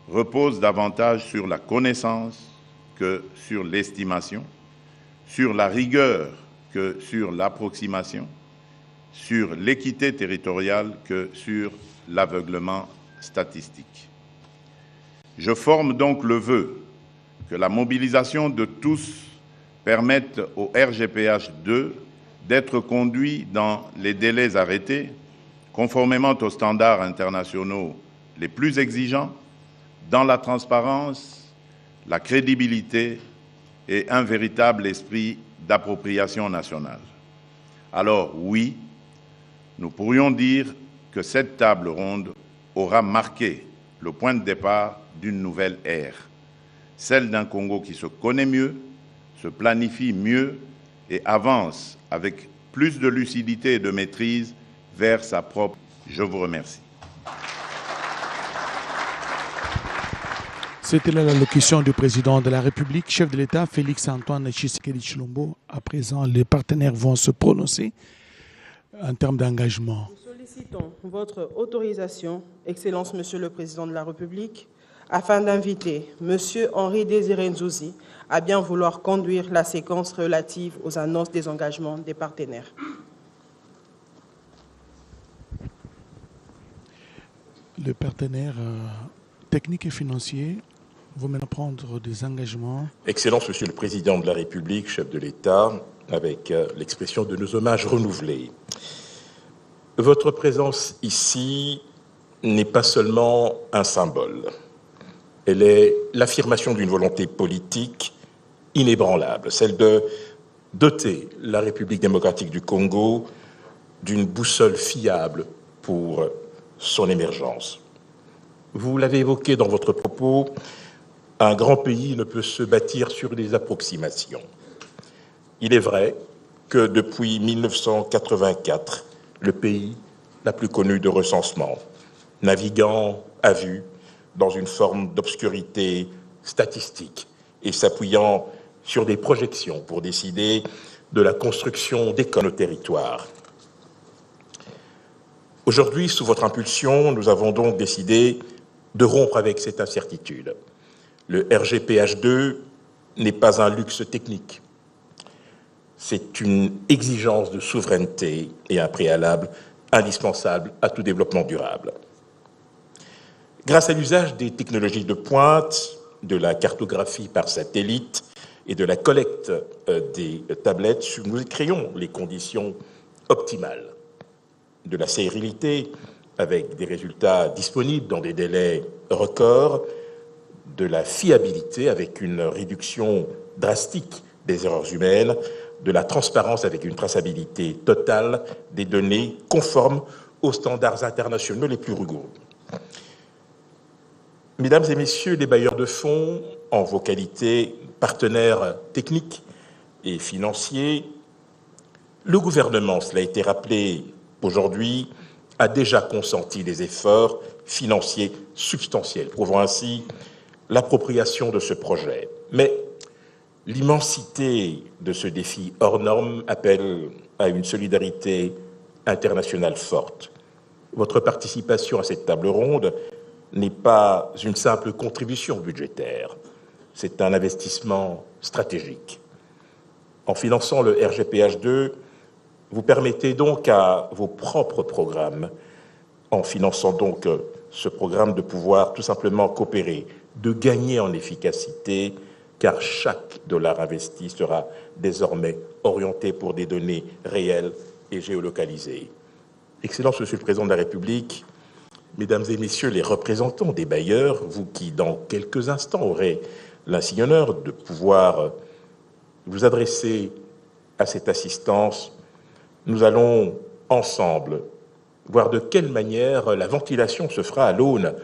reposent davantage sur la connaissance que sur l'estimation, sur la rigueur que sur l'approximation, sur l'équité territoriale que sur l'aveuglement statistique. Je forme donc le vœu que la mobilisation de tous permette au RGPH2 d'être conduit dans les délais arrêtés, conformément aux standards internationaux les plus exigeants, dans la transparence, la crédibilité et un véritable esprit d'appropriation nationale. Alors oui, nous pourrions dire que cette table ronde aura marqué le point de départ d'une nouvelle ère, celle d'un Congo qui se connaît mieux, se planifie mieux et avance avec plus de lucidité et de maîtrise vers sa propre. Je vous remercie. C'était l'allocution du président de la République, chef de l'État, Félix-Antoine Tshisekedi Tshilombo. À présent, les partenaires vont se prononcer en termes d'engagement. Nous sollicitons votre autorisation, Excellence Monsieur le Président de la République, afin d'inviter Monsieur Henri Désiré Nzouzi à bien vouloir conduire la séquence relative aux annonces des engagements des partenaires. Les partenaires techniques et financiers vont maintenant prendre des engagements. Excellence Monsieur le Président de la République, chef de l'État, avec l'expression de nos hommages renouvelés. Votre présence ici n'est pas seulement un symbole. Elle est l'affirmation d'une volonté politique inébranlable, celle de doter la République démocratique du Congo d'une boussole fiable pour son émergence. Vous l'avez évoqué dans votre propos, un grand pays ne peut se bâtir sur des approximations. Il est vrai que depuis 1984, le pays n'a plus connu de recensement, naviguant à vue dans une forme d'obscurité statistique et s'appuyant sur des projections pour décider de la construction d'écoles au territoire. Aujourd'hui, sous votre impulsion, nous avons donc décidé de rompre avec cette incertitude. Le RGPH2 n'est pas un luxe technique. C'est une exigence de souveraineté et un préalable indispensable à tout développement durable. Grâce à l'usage des technologies de pointe, de la cartographie par satellite et de la collecte des tablettes, nous créons les conditions optimales de la sérénité avec des résultats disponibles dans des délais records, de la fiabilité avec une réduction drastique des erreurs humaines, de la transparence avec une traçabilité totale des données conformes aux standards internationaux les plus rigoureux. Mesdames et messieurs les bailleurs de fonds, en vos qualités partenaires techniques et financiers, le gouvernement, cela a été rappelé aujourd'hui, a déjà consenti des efforts financiers substantiels, prouvant ainsi l'appropriation de ce projet. Mais L'immensité de ce défi hors norme appelle à une solidarité internationale forte. Votre participation à cette table ronde n'est pas une simple contribution budgétaire, c'est un investissement stratégique. En finançant le RGPH2, vous permettez donc à vos propres programmes, en finançant donc ce programme, de pouvoir tout simplement coopérer, de gagner en efficacité, car chaque dollar investi sera désormais orienté pour des données réelles et géolocalisées. Excellence, Monsieur le Président de la République, Mesdames et Messieurs les représentants des bailleurs, vous qui dans quelques instants aurez l'insigne honneur de pouvoir vous adresser à cette assistance, nous allons ensemble voir de quelle manière la ventilation se fera à l'aune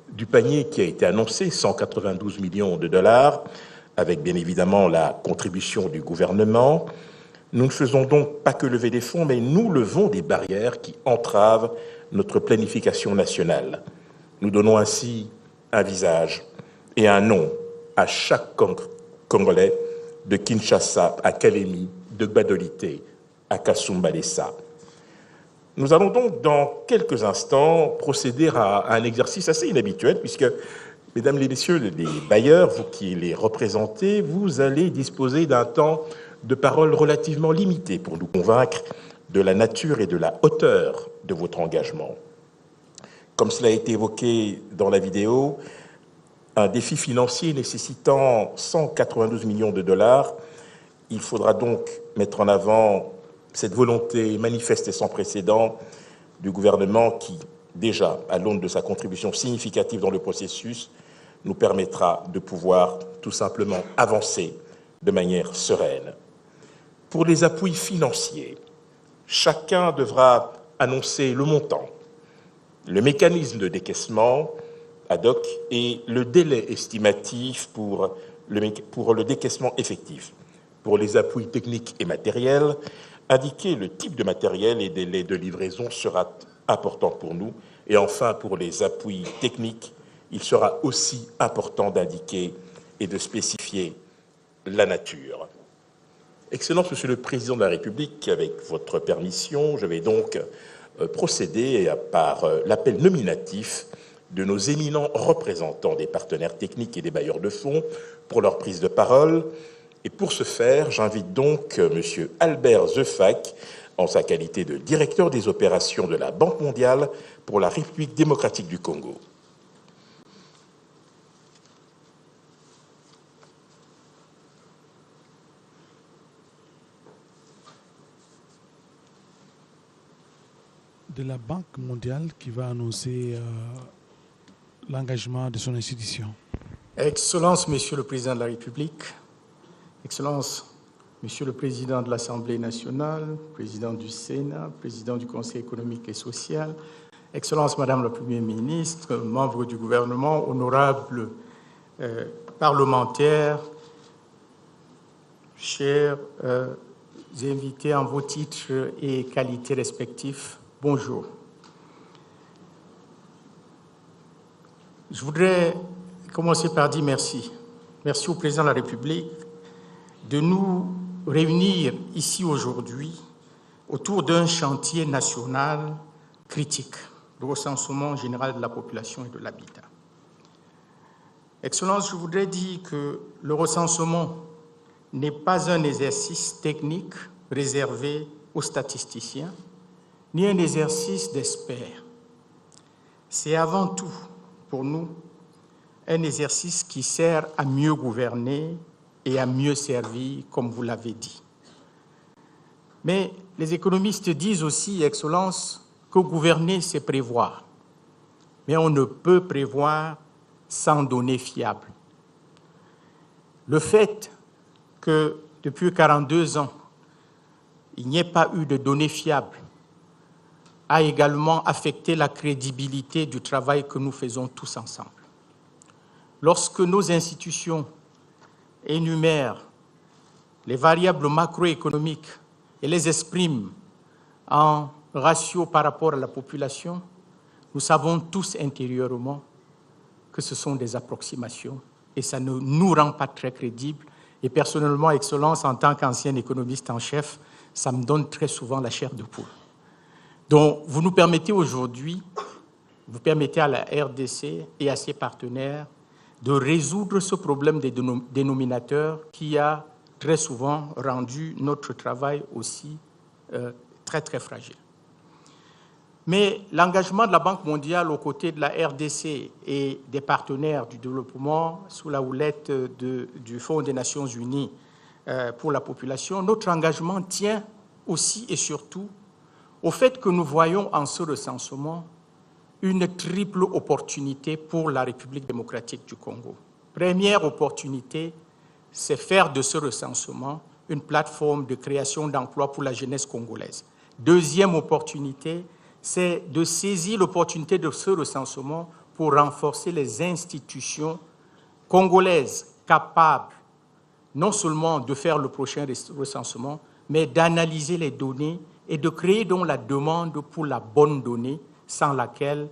du panier qui a été annoncé, 192 millions de dollars, avec bien évidemment la contribution du gouvernement. Nous ne faisons donc pas que lever des fonds, mais nous levons des barrières qui entravent notre planification nationale. Nous donnons ainsi un visage et un nom à chaque Congolais, de Kinshasa à Kalemi, de Gbadolité à Kasumbalesa. Nous allons donc dans quelques instants procéder à un exercice assez inhabituel, puisque, mesdames et messieurs les bailleurs, vous qui les représentez, vous allez disposer d'un temps de parole relativement limité pour nous convaincre de la nature et de la hauteur de votre engagement. Comme cela a été évoqué dans la vidéo, un défi financier nécessitant 192 millions de dollars, il faudra donc mettre en avant cette volonté manifeste et sans précédent du gouvernement qui, déjà, à l'aune de sa contribution significative dans le processus, nous permettra de pouvoir tout simplement avancer de manière sereine. Pour les appuis financiers, chacun devra annoncer le montant, le mécanisme de décaissement ad hoc et le délai estimatif pour le décaissement effectif. Pour les appuis techniques et matériels, indiquer le type de matériel et délai de livraison sera important pour nous. Et enfin, pour les appuis techniques, il sera aussi important d'indiquer et de spécifier la nature. Excellence, Monsieur le Président de la République, avec votre permission, je vais donc procéder par l'appel nominatif de nos éminents représentants des partenaires techniques et des bailleurs de fonds pour leur prise de parole. Et pour ce faire, j'invite donc Monsieur Albert Zefac, en sa qualité de directeur des opérations de la Banque mondiale pour la République démocratique du Congo. De la Banque mondiale qui va annoncer l'engagement de son institution. Excellence, Monsieur le Président de la République, Excellence, Monsieur le Président de l'Assemblée nationale, Président du Sénat, Président du Conseil économique et social, Excellence, Madame la Première ministre, membres du gouvernement, honorables parlementaires, chers invités en vos titres et qualités respectifs, bonjour. Je voudrais commencer par dire merci. Merci au Président de la République de nous réunir ici aujourd'hui autour d'un chantier national critique, le recensement général de la population et de l'habitat. Excellence, je voudrais dire que le recensement n'est pas un exercice technique réservé aux statisticiens, ni un exercice d'experts. C'est avant tout, pour nous, un exercice qui sert à mieux gouverner et à mieux servir, comme vous l'avez dit. Mais les économistes disent aussi, Excellence, que gouverner, c'est prévoir. Mais on ne peut prévoir sans données fiables. Le fait que depuis 42 ans, il n'y ait pas eu de données fiables a également affecté la crédibilité du travail que nous faisons tous ensemble. Lorsque nos institutions énumèrent les variables macroéconomiques et les expriment en ratio par rapport à la population, nous savons tous intérieurement que ce sont des approximations et ça ne nous rend pas très crédibles Et personnellement, Excellence, en tant qu'ancien économiste en chef, ça me donne très souvent la chair de poule. Donc, vous nous permettez aujourd'hui, vous permettez à la RDC et à ses partenaires de résoudre ce problème des dénominateurs qui a très souvent rendu notre travail aussi très, très fragile. Mais l'engagement de la Banque mondiale aux côtés de la RDC et des partenaires du développement sous la houlette du Fonds des Nations Unies pour la population, notre engagement tient aussi et surtout au fait que nous voyons en ce recensement une triple opportunité pour la République démocratique du Congo. Première opportunité, c'est faire de ce recensement une plateforme de création d'emplois pour la jeunesse congolaise. Deuxième opportunité, c'est de saisir l'opportunité de ce recensement pour renforcer les institutions congolaises capables non seulement de faire le prochain recensement, mais d'analyser les données et de créer donc la demande pour la bonne donnée sans laquelle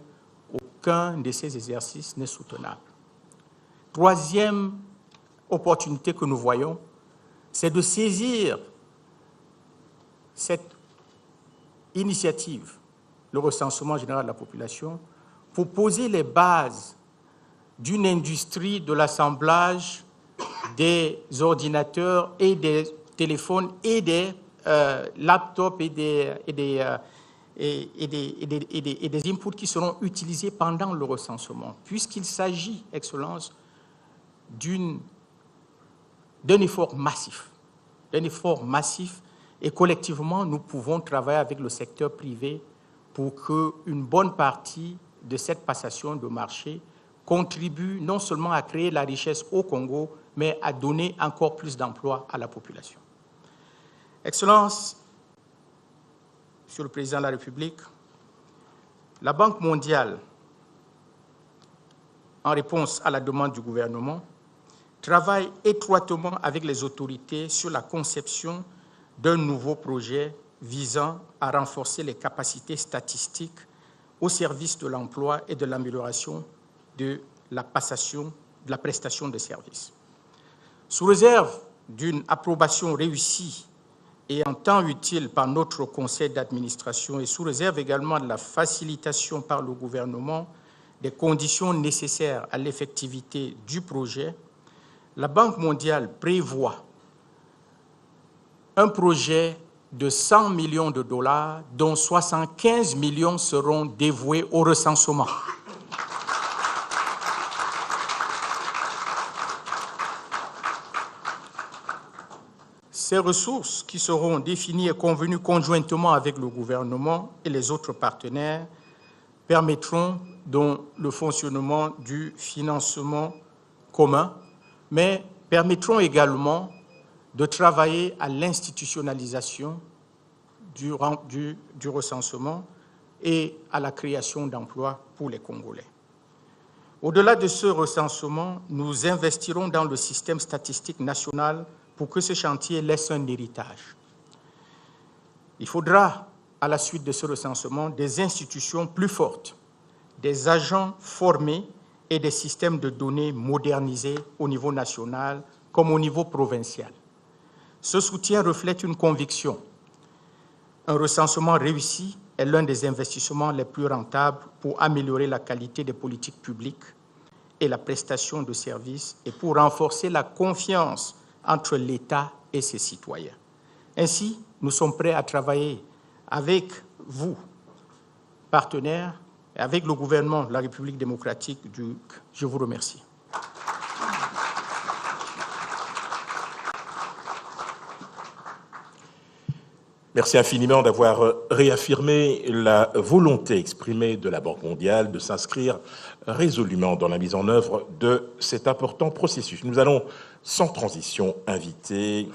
aucun de ces exercices n'est soutenable. Troisième opportunité que nous voyons, c'est de saisir cette initiative, le recensement général de la population, pour poser les bases d'une industrie de l'assemblage des ordinateurs et des téléphones et des laptops et des inputs qui seront utilisés pendant le recensement, puisqu'il s'agit, Excellence, d'un effort massif. Et collectivement, nous pouvons travailler avec le secteur privé pour qu'une bonne partie de cette passation de marché contribue non seulement à créer la richesse au Congo, mais à donner encore plus d'emplois à la population. Excellence, Monsieur le Président de la République, la Banque mondiale, en réponse à la demande du gouvernement, travaille étroitement avec les autorités sur la conception d'un nouveau projet visant à renforcer les capacités statistiques au service de l'emploi et de l'amélioration de la prestation de services. Sous réserve d'une approbation réussie et en temps utile par notre conseil d'administration et sous réserve également de la facilitation par le gouvernement des conditions nécessaires à l'effectivité du projet, la Banque mondiale prévoit un projet de 100 millions de dollars, dont 75 millions seront dévoués au recensement. Ces ressources, qui seront définies et convenues conjointement avec le gouvernement et les autres partenaires, permettront donc le fonctionnement du financement commun, mais permettront également de travailler à l'institutionnalisation du recensement et à la création d'emplois pour les Congolais. Au-delà de ce recensement, nous investirons dans le système statistique national pour que ce chantier laisse un héritage. Il faudra, à la suite de ce recensement, des institutions plus fortes, des agents formés et des systèmes de données modernisés au niveau national comme au niveau provincial. Ce soutien reflète une conviction. Un recensement réussi est l'un des investissements les plus rentables pour améliorer la qualité des politiques publiques et la prestation de services et pour renforcer la confiance entre l'État et ses citoyens. Ainsi, nous sommes prêts à travailler avec vous, partenaires, et avec le gouvernement de la République démocratique du... Je vous remercie. Merci infiniment d'avoir réaffirmé la volonté exprimée de la Banque mondiale de s'inscrire résolument dans la mise en œuvre de cet important processus. Nous allons, sans transition, inviter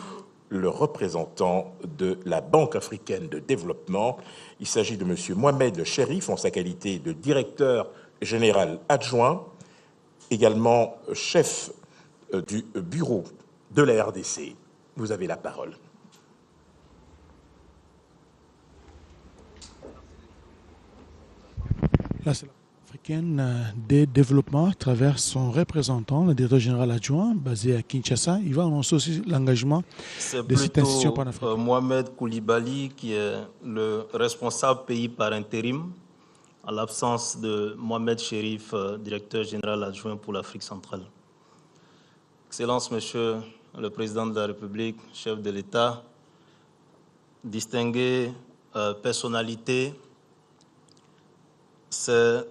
le représentant de la Banque africaine de développement. Il s'agit de M. Mohamed Cherif, en sa qualité de directeur général adjoint, également chef du bureau de la RDC. Vous avez la parole. Là, c'est là. africaine de développement à travers son représentant, le directeur général adjoint, basé à Kinshasa. Il va annoncer aussi l'engagement de cette institution panafricaine. C'est Mohamed Koulibaly qui est le responsable pays par intérim, en l'absence de Mohamed Chérif, directeur général adjoint pour l'Afrique centrale. Excellence, Monsieur le Président de la République, chef de l'État, distinguées personnalités, c'est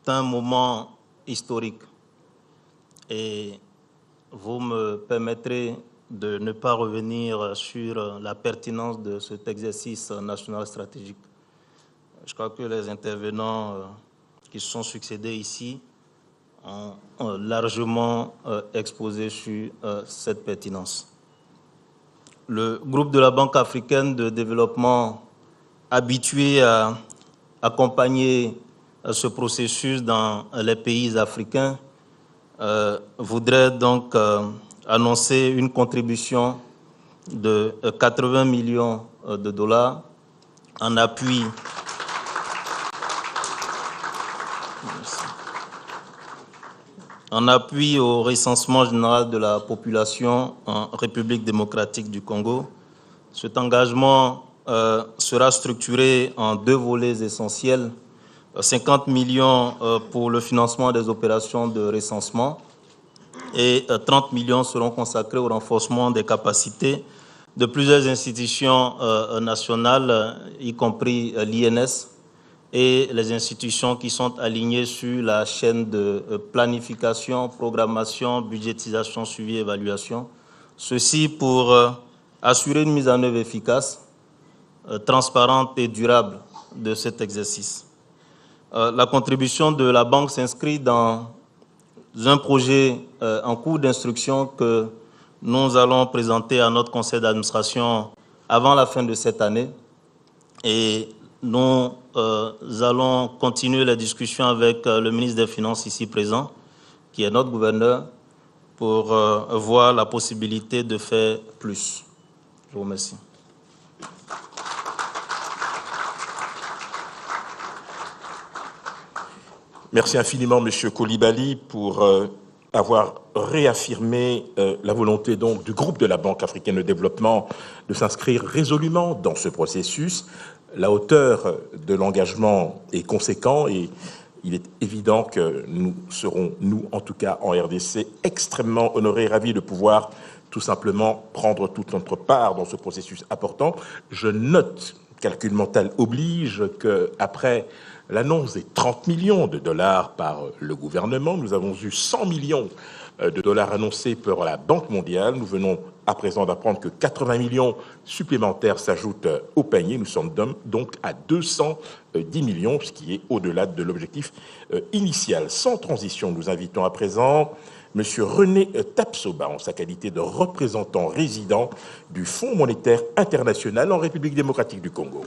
un moment historique et vous me permettrez de ne pas revenir sur la pertinence de cet exercice national stratégique. Je crois que les intervenants qui se sont succédés ici ont largement exposé sur cette pertinence. Le groupe de la Banque africaine de développement, habitué à accompagner ce processus dans les pays africains, voudrait donc annoncer une contribution de 80 millions de dollars en appui au recensement général de la population en République démocratique du Congo. Cet engagement sera structuré en 2 volets essentiels. 50 millions pour le financement des opérations de recensement et 30 millions seront consacrés au renforcement des capacités de plusieurs institutions nationales, y compris l'INS, et les institutions qui sont alignées sur la chaîne de planification, programmation, budgétisation, suivi, évaluation. Ceci pour assurer une mise en œuvre efficace, transparente et durable de cet exercice. La contribution de la Banque s'inscrit dans un projet en cours d'instruction que nous allons présenter à notre conseil d'administration avant la fin de cette année. Et nous allons continuer les discussions avec le ministre des Finances ici présent, qui est notre gouverneur, pour voir la possibilité de faire plus. Je vous remercie. Merci infiniment, Monsieur Koulibaly, pour avoir réaffirmé la volonté donc du groupe de la Banque africaine de développement de s'inscrire résolument dans ce processus. La hauteur de l'engagement est conséquente et il est évident que nous serons, nous en tout cas en RDC, extrêmement honorés et ravis de pouvoir tout simplement prendre toute notre part dans ce processus important. Je note, calcul mental oblige, qu'après l'annonce des 30 millions de dollars par le gouvernement, nous avons eu 100 millions de dollars annoncés par la Banque mondiale. Nous venons à présent d'apprendre que 80 millions supplémentaires s'ajoutent au panier. Nous sommes donc à 210 millions, ce qui est au-delà de l'objectif initial. Sans transition, nous invitons à présent M. René Tapsoba, en sa qualité de représentant résident du Fonds monétaire international en République démocratique du Congo.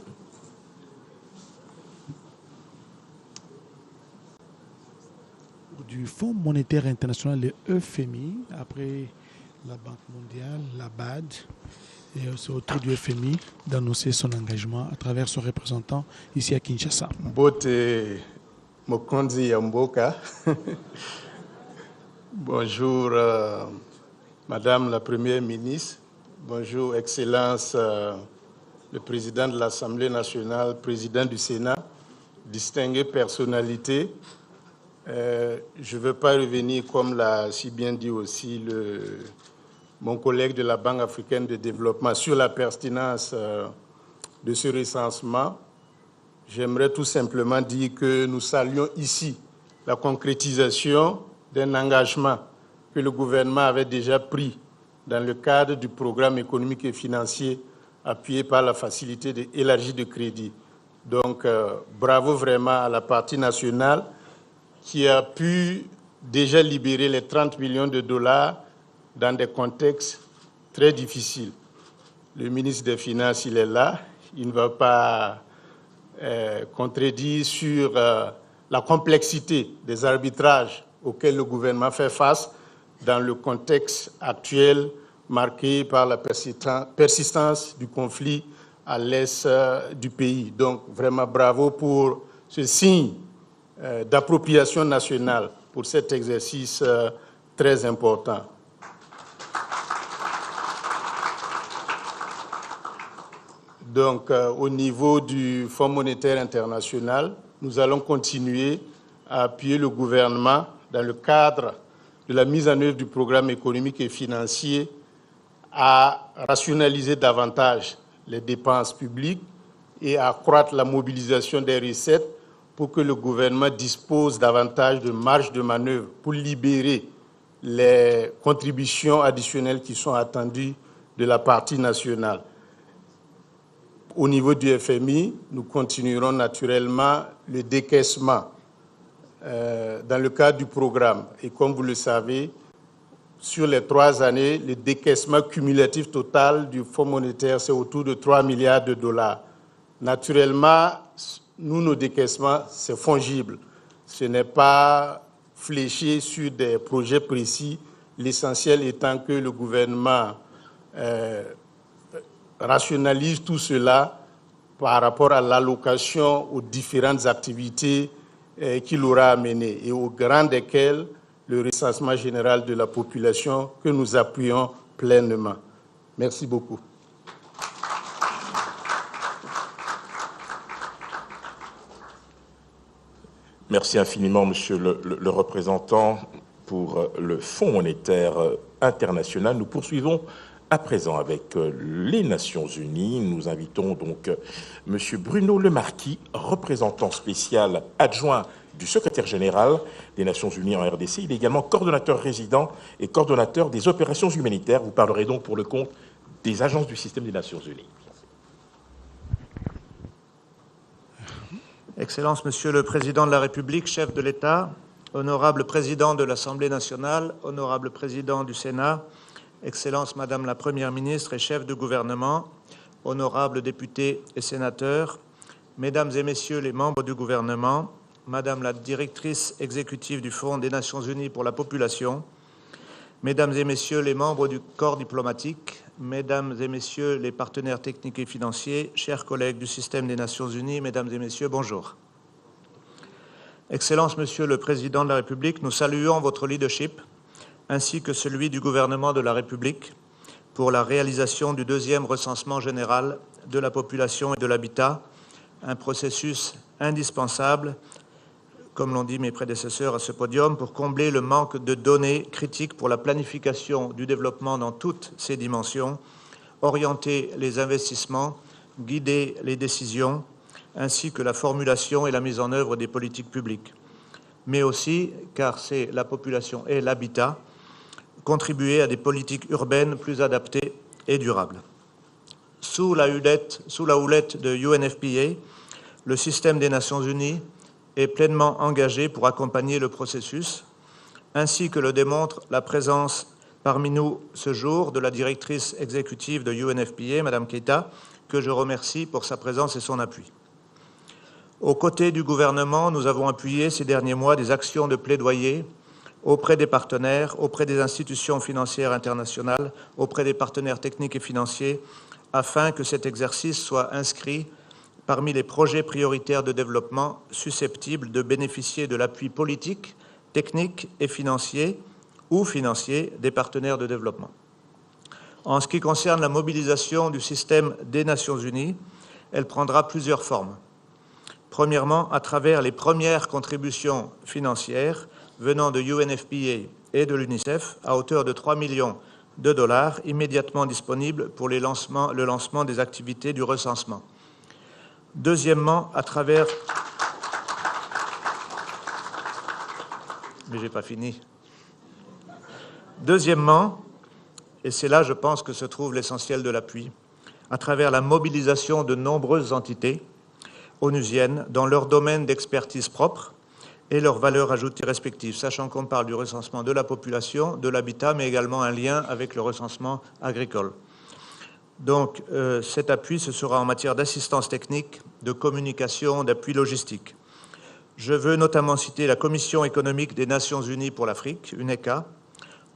Du Fonds monétaire international, le FMI, après la Banque mondiale, la BAD, et c'est au tour du FMI d'annoncer son engagement à travers son représentant ici à Kinshasa. Bote Mokonzi Yamboka. Bonjour, Madame la Première ministre. Bonjour, Excellence, le Président de l'Assemblée nationale, Président du Sénat, distinguées personnalités. Je ne veux pas revenir, comme l'a si bien dit aussi mon collègue de la Banque africaine de développement, sur la pertinence de ce recensement. J'aimerais tout simplement dire que nous saluons ici la concrétisation d'un engagement que le gouvernement avait déjà pris dans le cadre du programme économique et financier appuyé par la facilité élargie de crédit. Donc, bravo vraiment à la partie nationale qui a pu déjà libérer les 30 millions de dollars dans des contextes très difficiles. Le ministre des Finances, il est là. Il ne va pas contredire sur la complexité des arbitrages auxquels le gouvernement fait face dans le contexte actuel marqué par la persistance du conflit à l'est du pays. Donc, vraiment bravo pour ce signe d'appropriation nationale pour cet exercice très important. Donc, au niveau du Fonds monétaire international, nous allons continuer à appuyer le gouvernement dans le cadre de la mise en œuvre du programme économique et financier à rationaliser davantage les dépenses publiques et à accroître la mobilisation des recettes pour que le gouvernement dispose davantage de marge de manœuvre pour libérer les contributions additionnelles qui sont attendues de la partie nationale. Au niveau du FMI, nous continuerons naturellement le décaissement dans le cadre du programme. Et comme vous le savez, sur les 3 années, le décaissement cumulatif total du Fonds monétaire, c'est autour de 3 milliards de dollars. Naturellement, nous, nos décaissements, c'est fongible. Ce n'est pas fléché sur des projets précis, l'essentiel étant que le gouvernement rationalise tout cela par rapport à l'allocation aux différentes activités qu'il aura à mener et au grand desquelles le recensement général de la population que nous appuyons pleinement. Merci beaucoup. Merci infiniment, Monsieur le représentant, pour le Fonds monétaire international. Nous poursuivons à présent avec les Nations Unies. Nous invitons donc Monsieur Bruno Lemarquis, représentant spécial adjoint du secrétaire général des Nations Unies en RDC. Il est également coordonnateur résident et coordonnateur des opérations humanitaires. Vous parlerez donc pour le compte des agences du système des Nations Unies. Excellence, Monsieur le Président de la République, chef de l'État, honorable Président de l'Assemblée nationale, honorable Président du Sénat, Excellence Madame la Première ministre et chef de gouvernement, honorables députés et sénateurs, Mesdames et Messieurs les membres du gouvernement, Madame la directrice exécutive du Fonds des Nations Unies pour la population, Mesdames et Messieurs les membres du corps diplomatique, Mesdames et Messieurs les partenaires techniques et financiers, chers collègues du système des Nations Unies, Mesdames et Messieurs, bonjour. Excellence, Monsieur le Président de la République, nous saluons votre leadership ainsi que celui du gouvernement de la République pour la réalisation du 2e recensement général de la population et de l'habitat, un processus indispensable, comme l'ont dit mes prédécesseurs à ce podium, pour combler le manque de données critiques pour la planification du développement dans toutes ses dimensions, orienter les investissements, guider les décisions, ainsi que la formulation et la mise en œuvre des politiques publiques. Mais aussi, car c'est la population et l'habitat, contribuer à des politiques urbaines plus adaptées et durables. Sous la houlette de UNFPA, le système des Nations Unies est pleinement engagé pour accompagner le processus, ainsi que le démontre la présence parmi nous ce jour de la directrice exécutive de UNFPA, Madame Keita, que je remercie pour sa présence et son appui. Aux côtés du gouvernement, nous avons appuyé ces derniers mois des actions de plaidoyer auprès des partenaires, auprès des institutions financières internationales, auprès des partenaires techniques et financiers, afin que cet exercice soit inscrit parmi les projets prioritaires de développement susceptibles de bénéficier de l'appui politique, technique et financier ou financier des partenaires de développement. En ce qui concerne la mobilisation du système des Nations Unies, elle prendra plusieurs formes. Premièrement, à travers les premières contributions financières venant de UNFPA et de l'UNICEF à hauteur de 3 millions de dollars immédiatement disponibles pour le lancement des activités du recensement. Deuxièmement, à travers... Mais je n'ai pas fini. Deuxièmement, et c'est là, je pense, que se trouve l'essentiel de l'appui, à travers la mobilisation de nombreuses entités onusiennes dans leur domaine d'expertise propre et leurs valeurs ajoutées respectives, sachant qu'on parle du recensement de la population, de l'habitat, mais également un lien avec le recensement agricole. Donc, cet appui, ce sera en matière d'assistance technique, de communication, d'appui logistique. Je veux notamment citer la Commission économique des Nations Unies pour l'Afrique, UNECA,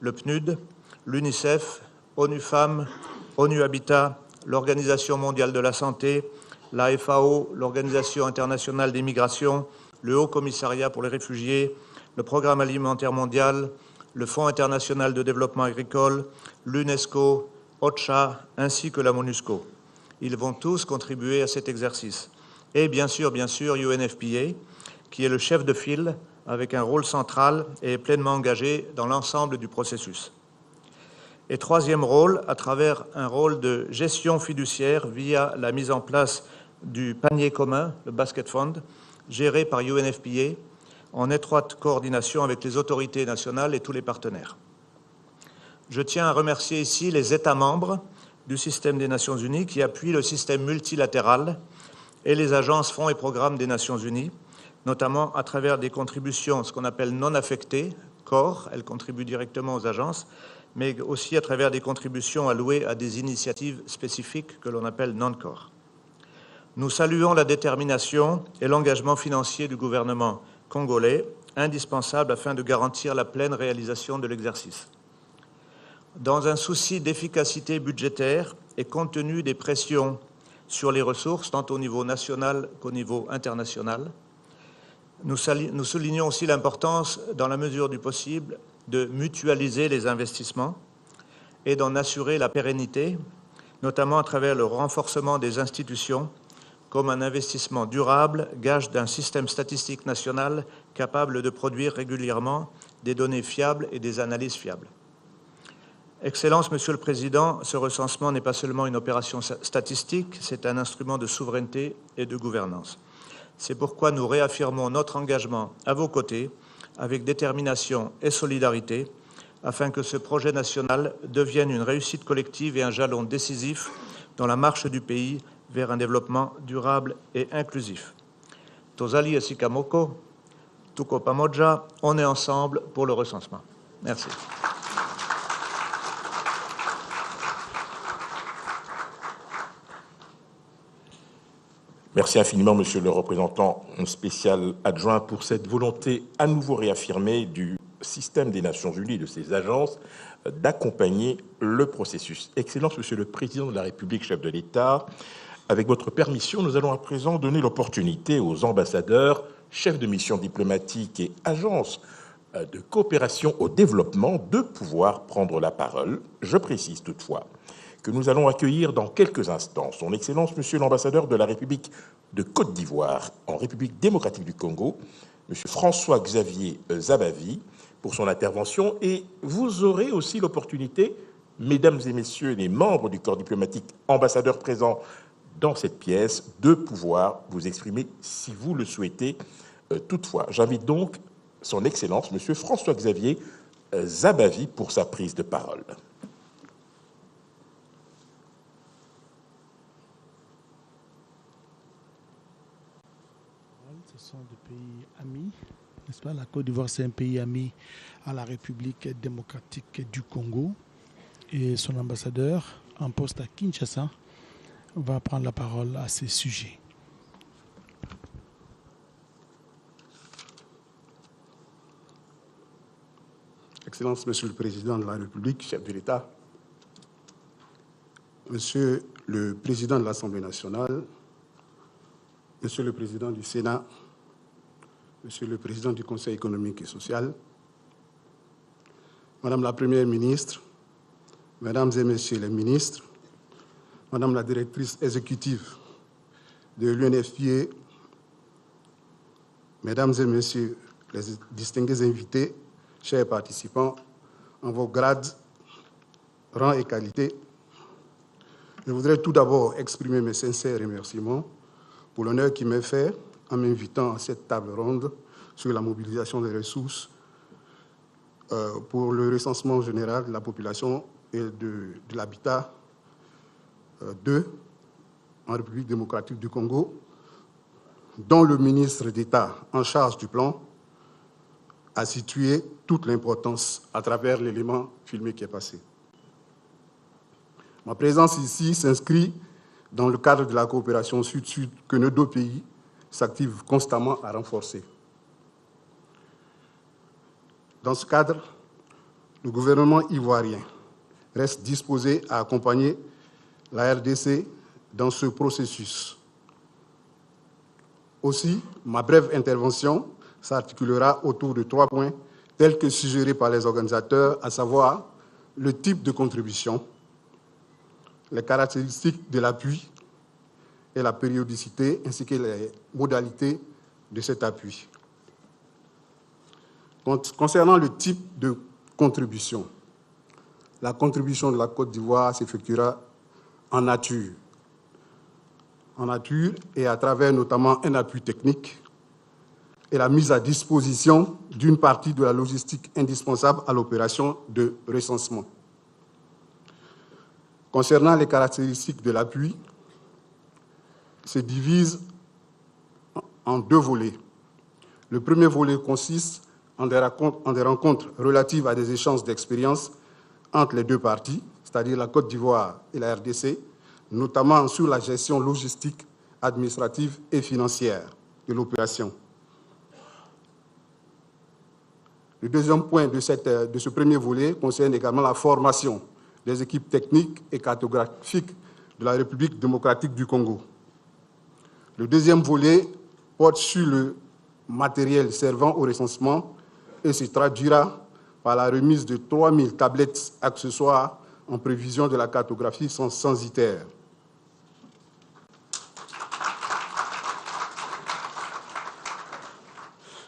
le PNUD, l'UNICEF, ONU Femmes, ONU Habitat, l'Organisation mondiale de la santé, la FAO, l'Organisation internationale des migrations, le Haut Commissariat pour les réfugiés, le Programme alimentaire mondial, le Fonds international de développement agricole, l'UNESCO, OCHA, ainsi que la MONUSCO. Ils vont tous contribuer à cet exercice. Et bien sûr, UNFPA, qui est le chef de file avec un rôle central et est pleinement engagé dans l'ensemble du processus. Et troisième rôle, à travers un rôle de gestion fiduciaire via la mise en place du panier commun, le Basket Fund, géré par UNFPA, en étroite coordination avec les autorités nationales et tous les partenaires. Je tiens à remercier ici les États membres du système des Nations Unies qui appuient le système multilatéral et les agences, fonds et programmes des Nations Unies, notamment à travers des contributions, ce qu'on appelle non affectées, corps, elles contribuent directement aux agences, mais aussi à travers des contributions allouées à des initiatives spécifiques que l'on appelle non-corps. Nous saluons la détermination et l'engagement financier du gouvernement congolais, indispensable afin de garantir la pleine réalisation de l'exercice. Dans un souci d'efficacité budgétaire et compte tenu des pressions sur les ressources, tant au niveau national qu'au niveau international, nous soulignons aussi l'importance, dans la mesure du possible, de mutualiser les investissements et d'en assurer la pérennité, notamment à travers le renforcement des institutions, comme un investissement durable, gage d'un système statistique national capable de produire régulièrement des données fiables et des analyses fiables. Excellence, Monsieur le Président, ce recensement n'est pas seulement une opération statistique, c'est un instrument de souveraineté et de gouvernance. C'est pourquoi nous réaffirmons notre engagement à vos côtés, avec détermination et solidarité, afin que ce projet national devienne une réussite collective et un jalon décisif dans la marche du pays vers un développement durable et inclusif. Tozali et Sikamoko, Tuko Pamoja, on est ensemble pour le recensement. Merci. Merci infiniment, Monsieur le représentant spécial adjoint, pour cette volonté à nouveau réaffirmée du système des Nations Unies, de ses agences, d'accompagner le processus. Excellence, Monsieur le Président de la République, chef de l'État, avec votre permission, nous allons à présent donner l'opportunité aux ambassadeurs, chefs de mission diplomatique et agences de coopération au développement de pouvoir prendre la parole. Je précise toutefois que nous allons accueillir dans quelques instants son Excellence, Monsieur l'ambassadeur de la République de Côte d'Ivoire en République démocratique du Congo, Monsieur François-Xavier Zabavi, pour son intervention. Et vous aurez aussi l'opportunité, Mesdames et Messieurs les membres du corps diplomatique, ambassadeurs présents dans cette pièce, de pouvoir vous exprimer si vous le souhaitez. Toutefois, j'invite donc son Excellence, Monsieur François-Xavier Zabavi, pour sa prise de parole. Ce sont des pays amis, n'est-ce pas? La Côte d'Ivoire, c'est un pays ami à la République démocratique du Congo. Et son ambassadeur, en poste à Kinshasa, va prendre la parole à ces sujets. Excellence, Monsieur le Président de la République, chef de l'État, Monsieur le Président de l'Assemblée nationale, Monsieur le Président du Sénat, Monsieur le Président du Conseil économique et social, Madame la Première ministre, Mesdames et Messieurs les ministres, Madame la Directrice exécutive de l'UNFPA, Mesdames et Messieurs les distingués invités, chers participants, en vos grades, rangs et qualités, je voudrais tout d'abord exprimer mes sincères remerciements pour l'honneur qui m'est fait en m'invitant à cette table ronde sur la mobilisation des ressources pour le recensement général de la population et de l'habitat 2 en République démocratique du Congo, dont le ministre d'État en charge du plan a situé toute l'importance à travers l'élément filmé qui est passé. Ma présence ici s'inscrit dans le cadre de la coopération sud-sud que nos deux pays s'activent constamment à renforcer. Dans ce cadre, le gouvernement ivoirien reste disposé à accompagner la RDC dans ce processus. Aussi, ma brève intervention s'articulera autour de 3 points tels que suggérés par les organisateurs, à savoir le type de contribution, les caractéristiques de l'appui et la périodicité, ainsi que les modalités de cet appui. Concernant le type de contribution, la contribution de la Côte d'Ivoire s'effectuera en nature et à travers notamment un appui technique et la mise à disposition d'une partie de la logistique indispensable à l'opération de recensement. Concernant les caractéristiques de l'appui, se divise en 2 volets. Le premier volet consiste en des rencontres relatives à des échanges d'expériences entre les 2 parties, c'est-à-dire la Côte d'Ivoire et la RDC, notamment sur la gestion logistique, administrative et financière de l'opération. Le deuxième point de ce premier volet concerne également la formation des équipes techniques et cartographiques de la République démocratique du Congo. Le deuxième volet porte sur le matériel servant au recensement et se traduira par la remise de 3000 tablettes accessoires en prévision de la cartographie censitaire.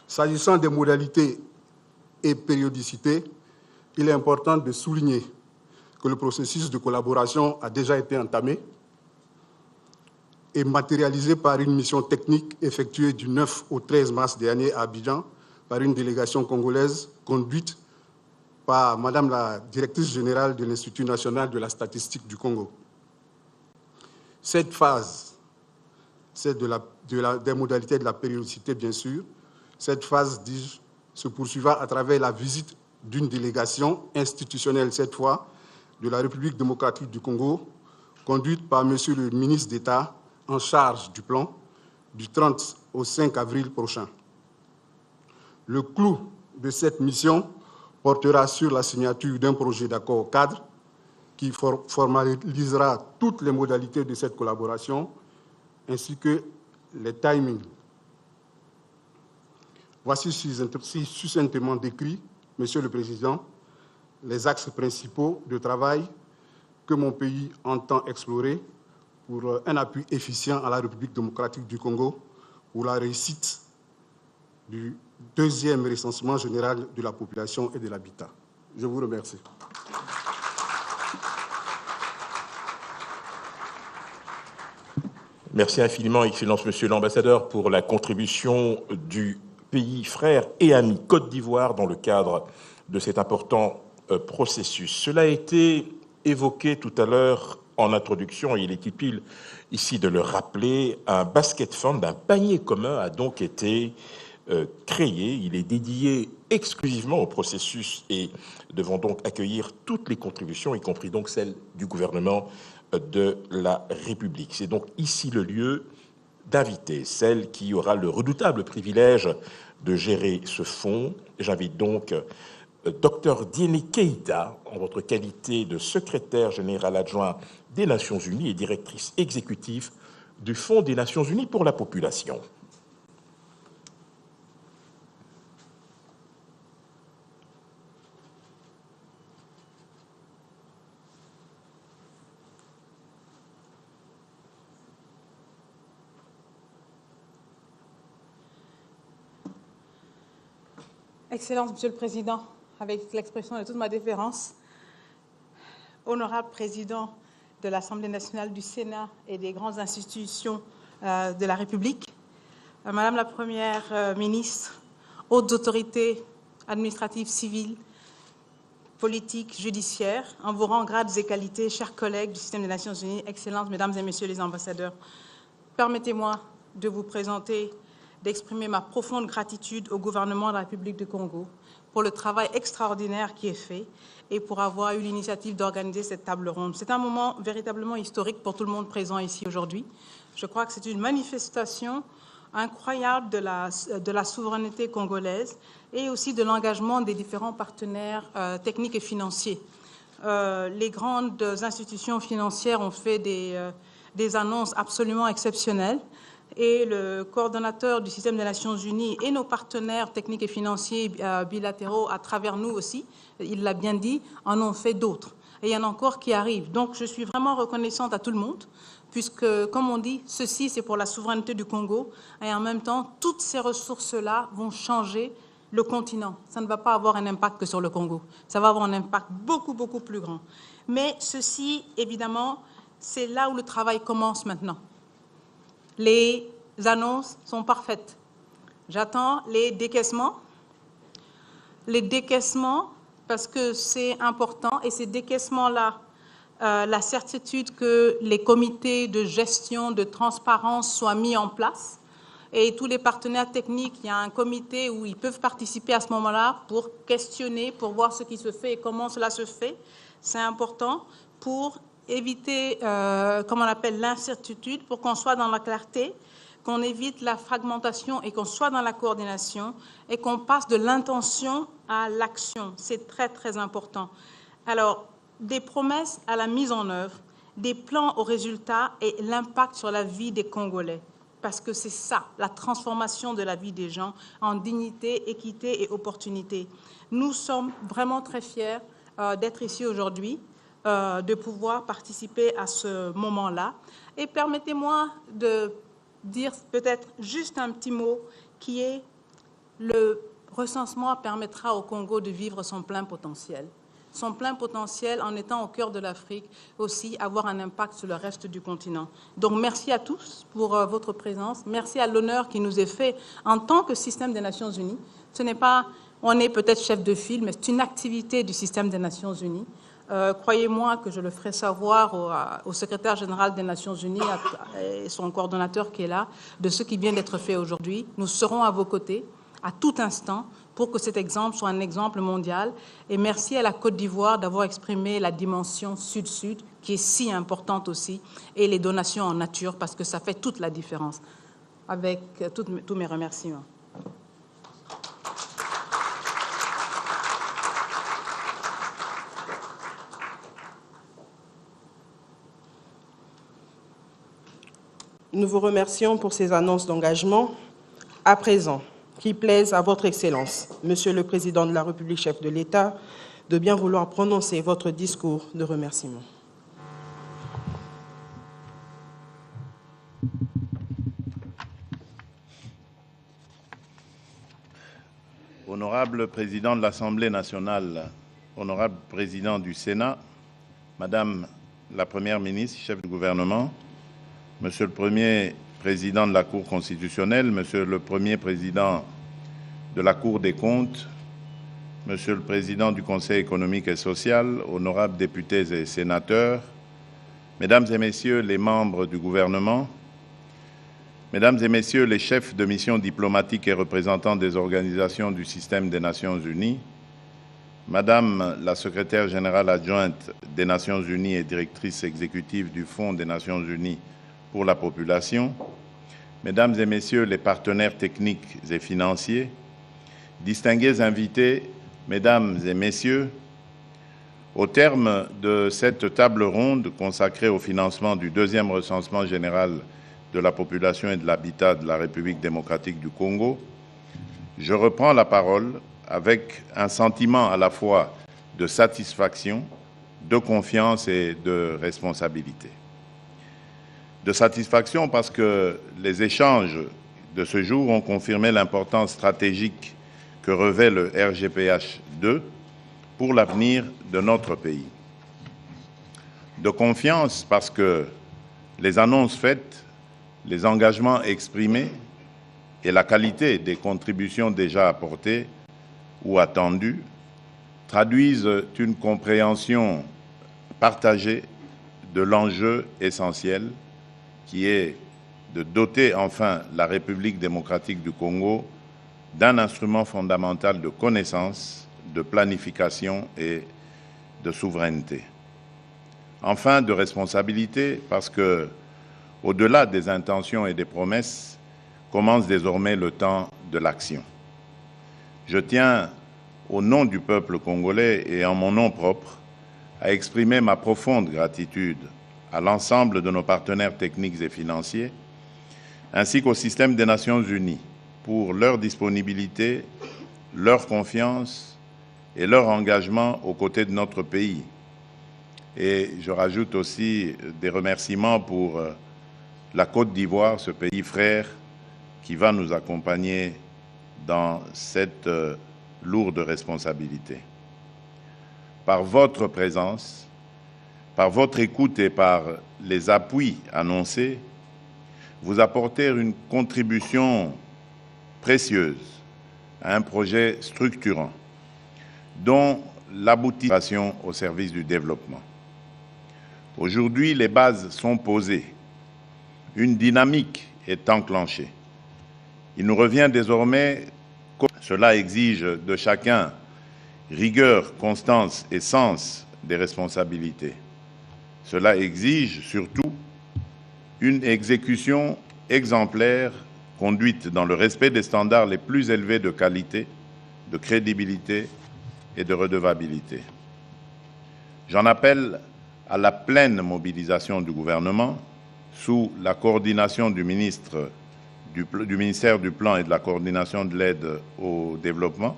S'agissant des modalités et périodicité, il est important de souligner que le processus de collaboration a déjà été entamé et matérialisé par une mission technique effectuée du 9 au 13 mars dernier à Abidjan par une délégation congolaise conduite par Madame la directrice générale de l'Institut national de la statistique du Congo. Cette phase, c'est des modalités de la périodicité, bien sûr. Cette phase, dis-je, se poursuivra à travers la visite d'une délégation institutionnelle, cette fois, de la République démocratique du Congo, conduite par Monsieur le ministre d'État en charge du plan, du 30 au 5 avril prochain. Le clou de cette mission portera sur la signature d'un projet d'accord cadre qui formalisera toutes les modalités de cette collaboration, ainsi que les timings. Voici succinctement décrit, Monsieur le Président, les axes principaux de travail que mon pays entend explorer pour un appui efficient à la République démocratique du Congo pour la réussite du 2e recensement général de la population et de l'habitat. Je vous remercie. Merci infiniment, Excellence Monsieur l'Ambassadeur, pour la contribution du pays frère et ami Côte d'Ivoire dans le cadre de cet important processus. Cela a été évoqué tout à l'heure en introduction, et il est utile ici de le rappeler. Un basket fund, un panier commun a donc été créé. Il est dédié exclusivement au processus et devant donc accueillir toutes les contributions, y compris donc celles du gouvernement de la République. C'est donc ici le lieu d'inviter celle qui aura le redoutable privilège de gérer ce fonds. J'invite donc Dr Diéné Keïta, en votre qualité de secrétaire général adjoint des Nations Unies et directrice exécutive du Fonds des Nations Unies pour la population. Excellence, Monsieur le Président, avec l'expression de toute ma déférence, honorable Président de l'Assemblée nationale, du Sénat et des grandes institutions de la République, Madame la Première ministre, hautes autorités administratives, civiles, politiques, judiciaires, en vos rangs, grades et qualités, chers collègues du système des Nations Unies, Excellences, Mesdames et Messieurs les ambassadeurs, permettez-moi de vous présenter, d'exprimer ma profonde gratitude au gouvernement de la République du Congo pour le travail extraordinaire qui est fait et pour avoir eu l'initiative d'organiser cette table ronde. C'est un moment véritablement historique pour tout le monde présent ici aujourd'hui. Je crois que c'est une manifestation incroyable de la souveraineté congolaise et aussi de l'engagement des différents partenaires techniques et financiers. Les grandes institutions financières ont fait des annonces absolument exceptionnelles. et le coordonnateur du système des Nations Unies et nos partenaires techniques et financiers bilatéraux à travers nous aussi, il l'a bien dit, en ont fait d'autres. Et il y en a encore qui arrivent. Donc je suis vraiment reconnaissante à tout le monde, puisque, comme on dit, ceci c'est pour la souveraineté du Congo, et en même temps, toutes ces ressources-là vont changer le continent. Ça ne va pas avoir un impact que sur le Congo, ça va avoir un impact beaucoup, beaucoup plus grand. Mais ceci, évidemment, c'est là où le travail commence maintenant. Les annonces sont parfaites. J'attends les décaissements. Les décaissements, parce que c'est important, et ces décaissements-là, la certitude que les comités de gestion, de transparence soient mis en place. Et tous les partenaires techniques, il y a un comité où ils peuvent participer à ce moment-là pour questionner, pour voir ce qui se fait et comment cela se fait. C'est important pour éviter, comme on appelle, l'incertitude, pour qu'on soit dans la clarté, qu'on évite la fragmentation et qu'on soit dans la coordination et qu'on passe de l'intention à l'action. C'est très, très important. Alors, des promesses à la mise en œuvre, des plans aux résultats et l'impact sur la vie des Congolais. Parce que c'est ça, la transformation de la vie des gens en dignité, équité et opportunité. Nous sommes vraiment très fiers d'être ici aujourd'hui, de pouvoir participer à ce moment-là. Et permettez-moi de dire peut-être juste un petit mot qui est le recensement permettra au Congo de vivre son plein potentiel. Son plein potentiel en étant au cœur de l'Afrique, aussi avoir un impact sur le reste du continent. Donc merci à tous pour votre présence. Merci à l'honneur qui nous est fait en tant que système des Nations Unies. Ce n'est pas, on est peut-être chef de file, mais c'est une activité du système des Nations Unies. Croyez-moi que je le ferai savoir au secrétaire général des Nations Unies et son coordonnateur qui est là, de ce qui vient d'être fait aujourd'hui. Nous serons à vos côtés à tout instant pour que cet exemple soit un exemple mondial. Et merci à la Côte d'Ivoire d'avoir exprimé la dimension sud-sud, qui est si importante aussi, et les donations en nature, parce que ça fait toute la différence. Avec tous mes remerciements. Nous vous remercions pour ces annonces d'engagement. À présent, qu'il plaise à votre Excellence, Monsieur le Président de la République, chef de l'État, de bien vouloir prononcer votre discours de remerciement. Honorable Président de l'Assemblée nationale, honorable Président du Sénat, Madame la Première ministre, chef du gouvernement, Monsieur le Premier Président de la Cour constitutionnelle, Monsieur le Premier Président de la Cour des comptes, Monsieur le Président du Conseil économique et social, honorables députés et sénateurs, Mesdames et Messieurs les membres du gouvernement, Mesdames et Messieurs les chefs de mission diplomatiques et représentants des organisations du système des Nations Unies, Madame la secrétaire générale adjointe des Nations Unies et directrice exécutive du Fonds des Nations Unies pour la population, Mesdames et Messieurs les partenaires techniques et financiers, distingués invités, Mesdames et Messieurs, au terme de cette table ronde consacrée au financement du deuxième recensement général de la population et de l'habitat de la République démocratique du Congo, je reprends la parole avec un sentiment à la fois de satisfaction, de confiance et de responsabilité. De satisfaction parce que les échanges de ce jour ont confirmé l'importance stratégique que revêt le RGPH 2 pour l'avenir de notre pays. De confiance parce que les annonces faites, les engagements exprimés et la qualité des contributions déjà apportées ou attendues traduisent une compréhension partagée de l'enjeu essentiel qui est de doter enfin la République démocratique du Congo d'un instrument fondamental de connaissance, de planification et de souveraineté. Enfin, de responsabilité, parce que, au-delà des intentions et des promesses, commence désormais le temps de l'action. Je tiens, au nom du peuple congolais et en mon nom propre, à exprimer ma profonde gratitude à l'ensemble de nos partenaires techniques et financiers, ainsi qu'au système des Nations Unies pour leur disponibilité, leur confiance et leur engagement aux côtés de notre pays. Et je rajoute aussi des remerciements pour la Côte d'Ivoire, ce pays frère qui va nous accompagner dans cette lourde responsabilité. Par votre présence, par votre écoute et par les appuis annoncés, vous apportez une contribution précieuse à un projet structurant dont l'aboutissement au service du développement. Aujourd'hui, les bases sont posées. Une dynamique est enclenchée. Il nous revient désormais, cela exige de chacun rigueur, constance et sens des responsabilités. Cela exige surtout une exécution exemplaire conduite dans le respect des standards les plus élevés de qualité, de crédibilité et de redevabilité. J'en appelle à la pleine mobilisation du gouvernement sous la coordination du ministère du Plan et de la coordination de l'aide au développement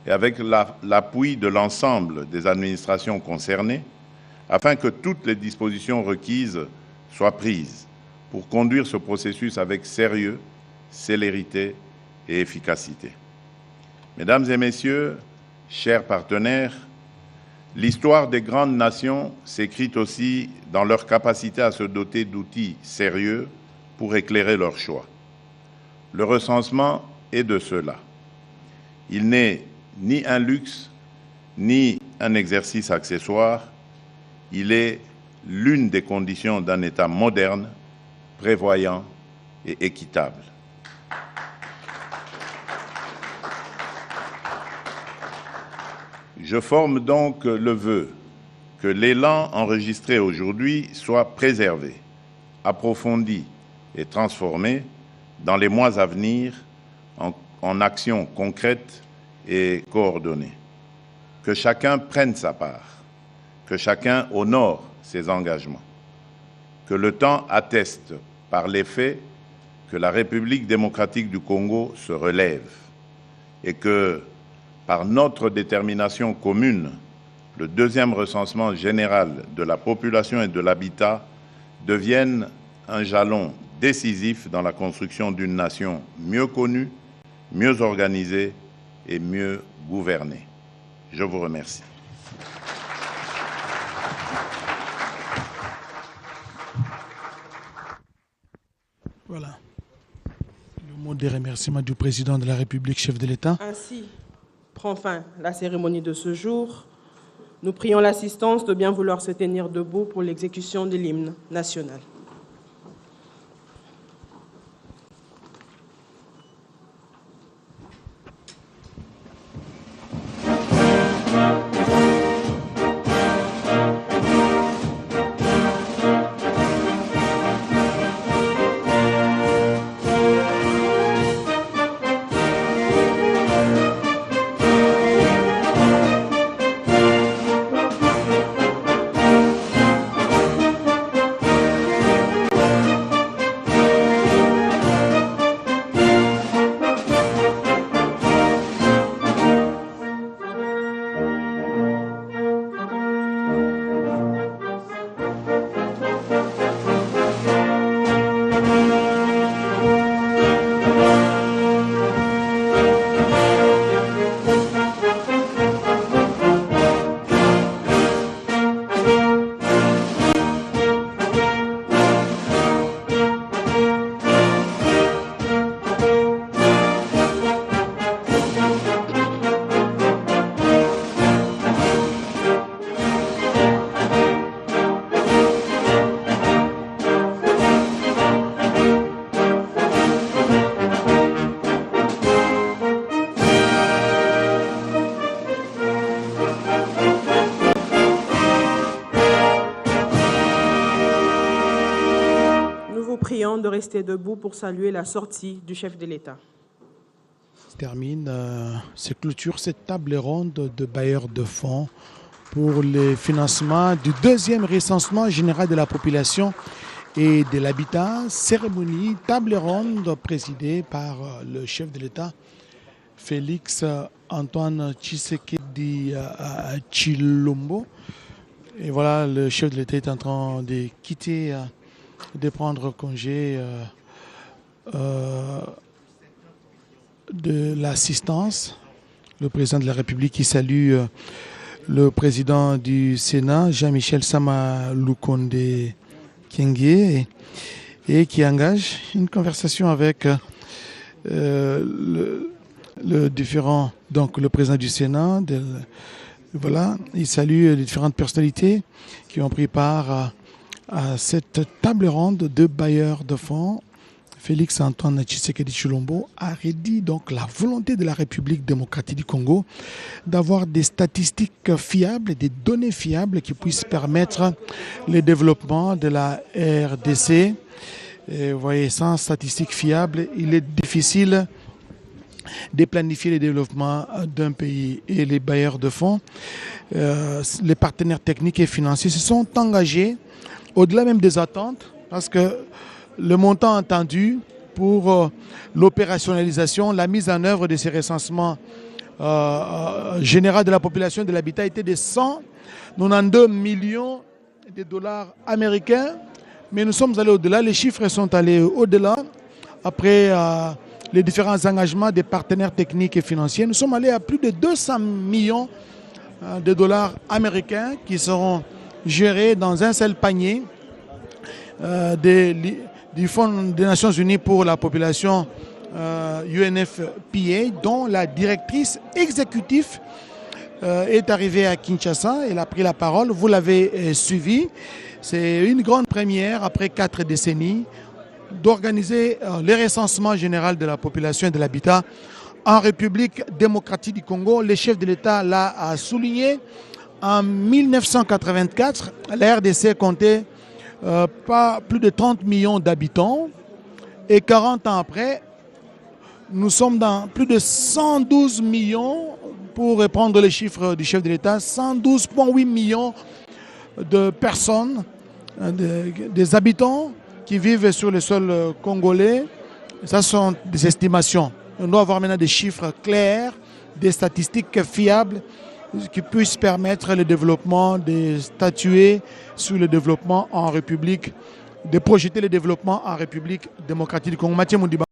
et avec l'appui de l'ensemble des administrations concernées afin que toutes les dispositions requises soient prises pour conduire ce processus avec sérieux, célérité et efficacité. Mesdames et messieurs, chers partenaires, l'histoire des grandes nations s'écrit aussi dans leur capacité à se doter d'outils sérieux pour éclairer leurs choix. Le recensement est de cela. Il n'est ni un luxe, ni un exercice accessoire. Il est l'une des conditions d'un État moderne, prévoyant et équitable. Je forme donc le vœu que l'élan enregistré aujourd'hui soit préservé, approfondi et transformé dans les mois à venir en actions concrètes et coordonnées. Que chacun prenne sa part, que chacun honore ses engagements, que le temps atteste par les faits que la République démocratique du Congo se relève et que, par notre détermination commune, le deuxième recensement général de la population et de l'habitat devienne un jalon décisif dans la construction d'une nation mieux connue, mieux organisée et mieux gouvernée. Je vous remercie. Voilà. Le mot des remerciements du président de la République, chef de l'État. Ainsi prend fin la cérémonie de ce jour. Nous prions l'assistance de bien vouloir se tenir debout pour l'exécution de l'hymne national. De rester debout pour saluer la sortie du chef de l'État. Se clôture cette table ronde de bailleurs de fonds pour le financement du deuxième recensement général de la population et de l'habitat, cérémonie table ronde présidée par le chef de l'État, Félix Antoine Tshisekedi Tshilombo. Et voilà, le chef de l'État est en train de quitter, de prendre congé de l'assistance. Le président de la République qui salue le président du Sénat, Jean-Michel Sama Lukonde Kyenge, et qui engage une conversation avec le président du Sénat. Voilà, il salue les différentes personnalités qui ont pris part à cette table ronde de bailleurs de fonds. Félix Antoine Tshisekedi Tshilombo a redit donc la volonté de la République démocratique du Congo d'avoir des statistiques fiables, des données fiables qui puissent permettre le développement de la RDC. Et vous voyez, sans statistiques fiables, il est difficile de planifier le développement d'un pays. Et les bailleurs de fonds, les partenaires techniques et financiers se sont engagés au-delà même des attentes, parce que le montant attendu pour l'opérationnalisation, la mise en œuvre de ces recensements généraux de la population et de l'habitat était de 192 millions de dollars américains. Mais nous sommes allés au-delà, les chiffres sont allés au-delà. Après les différents engagements des partenaires techniques et financiers, nous sommes allés à plus de 200 millions de dollars américains qui seront gérés dans un seul panier du Fonds des Nations Unies pour la population UNFPA, dont la directrice exécutive est arrivée à Kinshasa. Elle a pris la parole, vous l'avez suivi. C'est une grande première après 4 décennies d'organiser le recensement général de la population et de l'habitat en République démocratique du Congo. Le chef de l'État l'a souligné. En 1984, la RDC comptait pas plus de 30 millions d'habitants. Et 40 ans après, nous sommes dans plus de 112 millions, pour reprendre les chiffres du chef de l'État, 112,8 millions de personnes, des habitants qui vivent sur le sol congolais. Ça sont des estimations. On doit avoir maintenant des chiffres clairs, des statistiques fiables qui puissent permettre le développement, de statuer sur le développement en République, de projeter le développement en République démocratique du Congo. Mathieu Moudiba.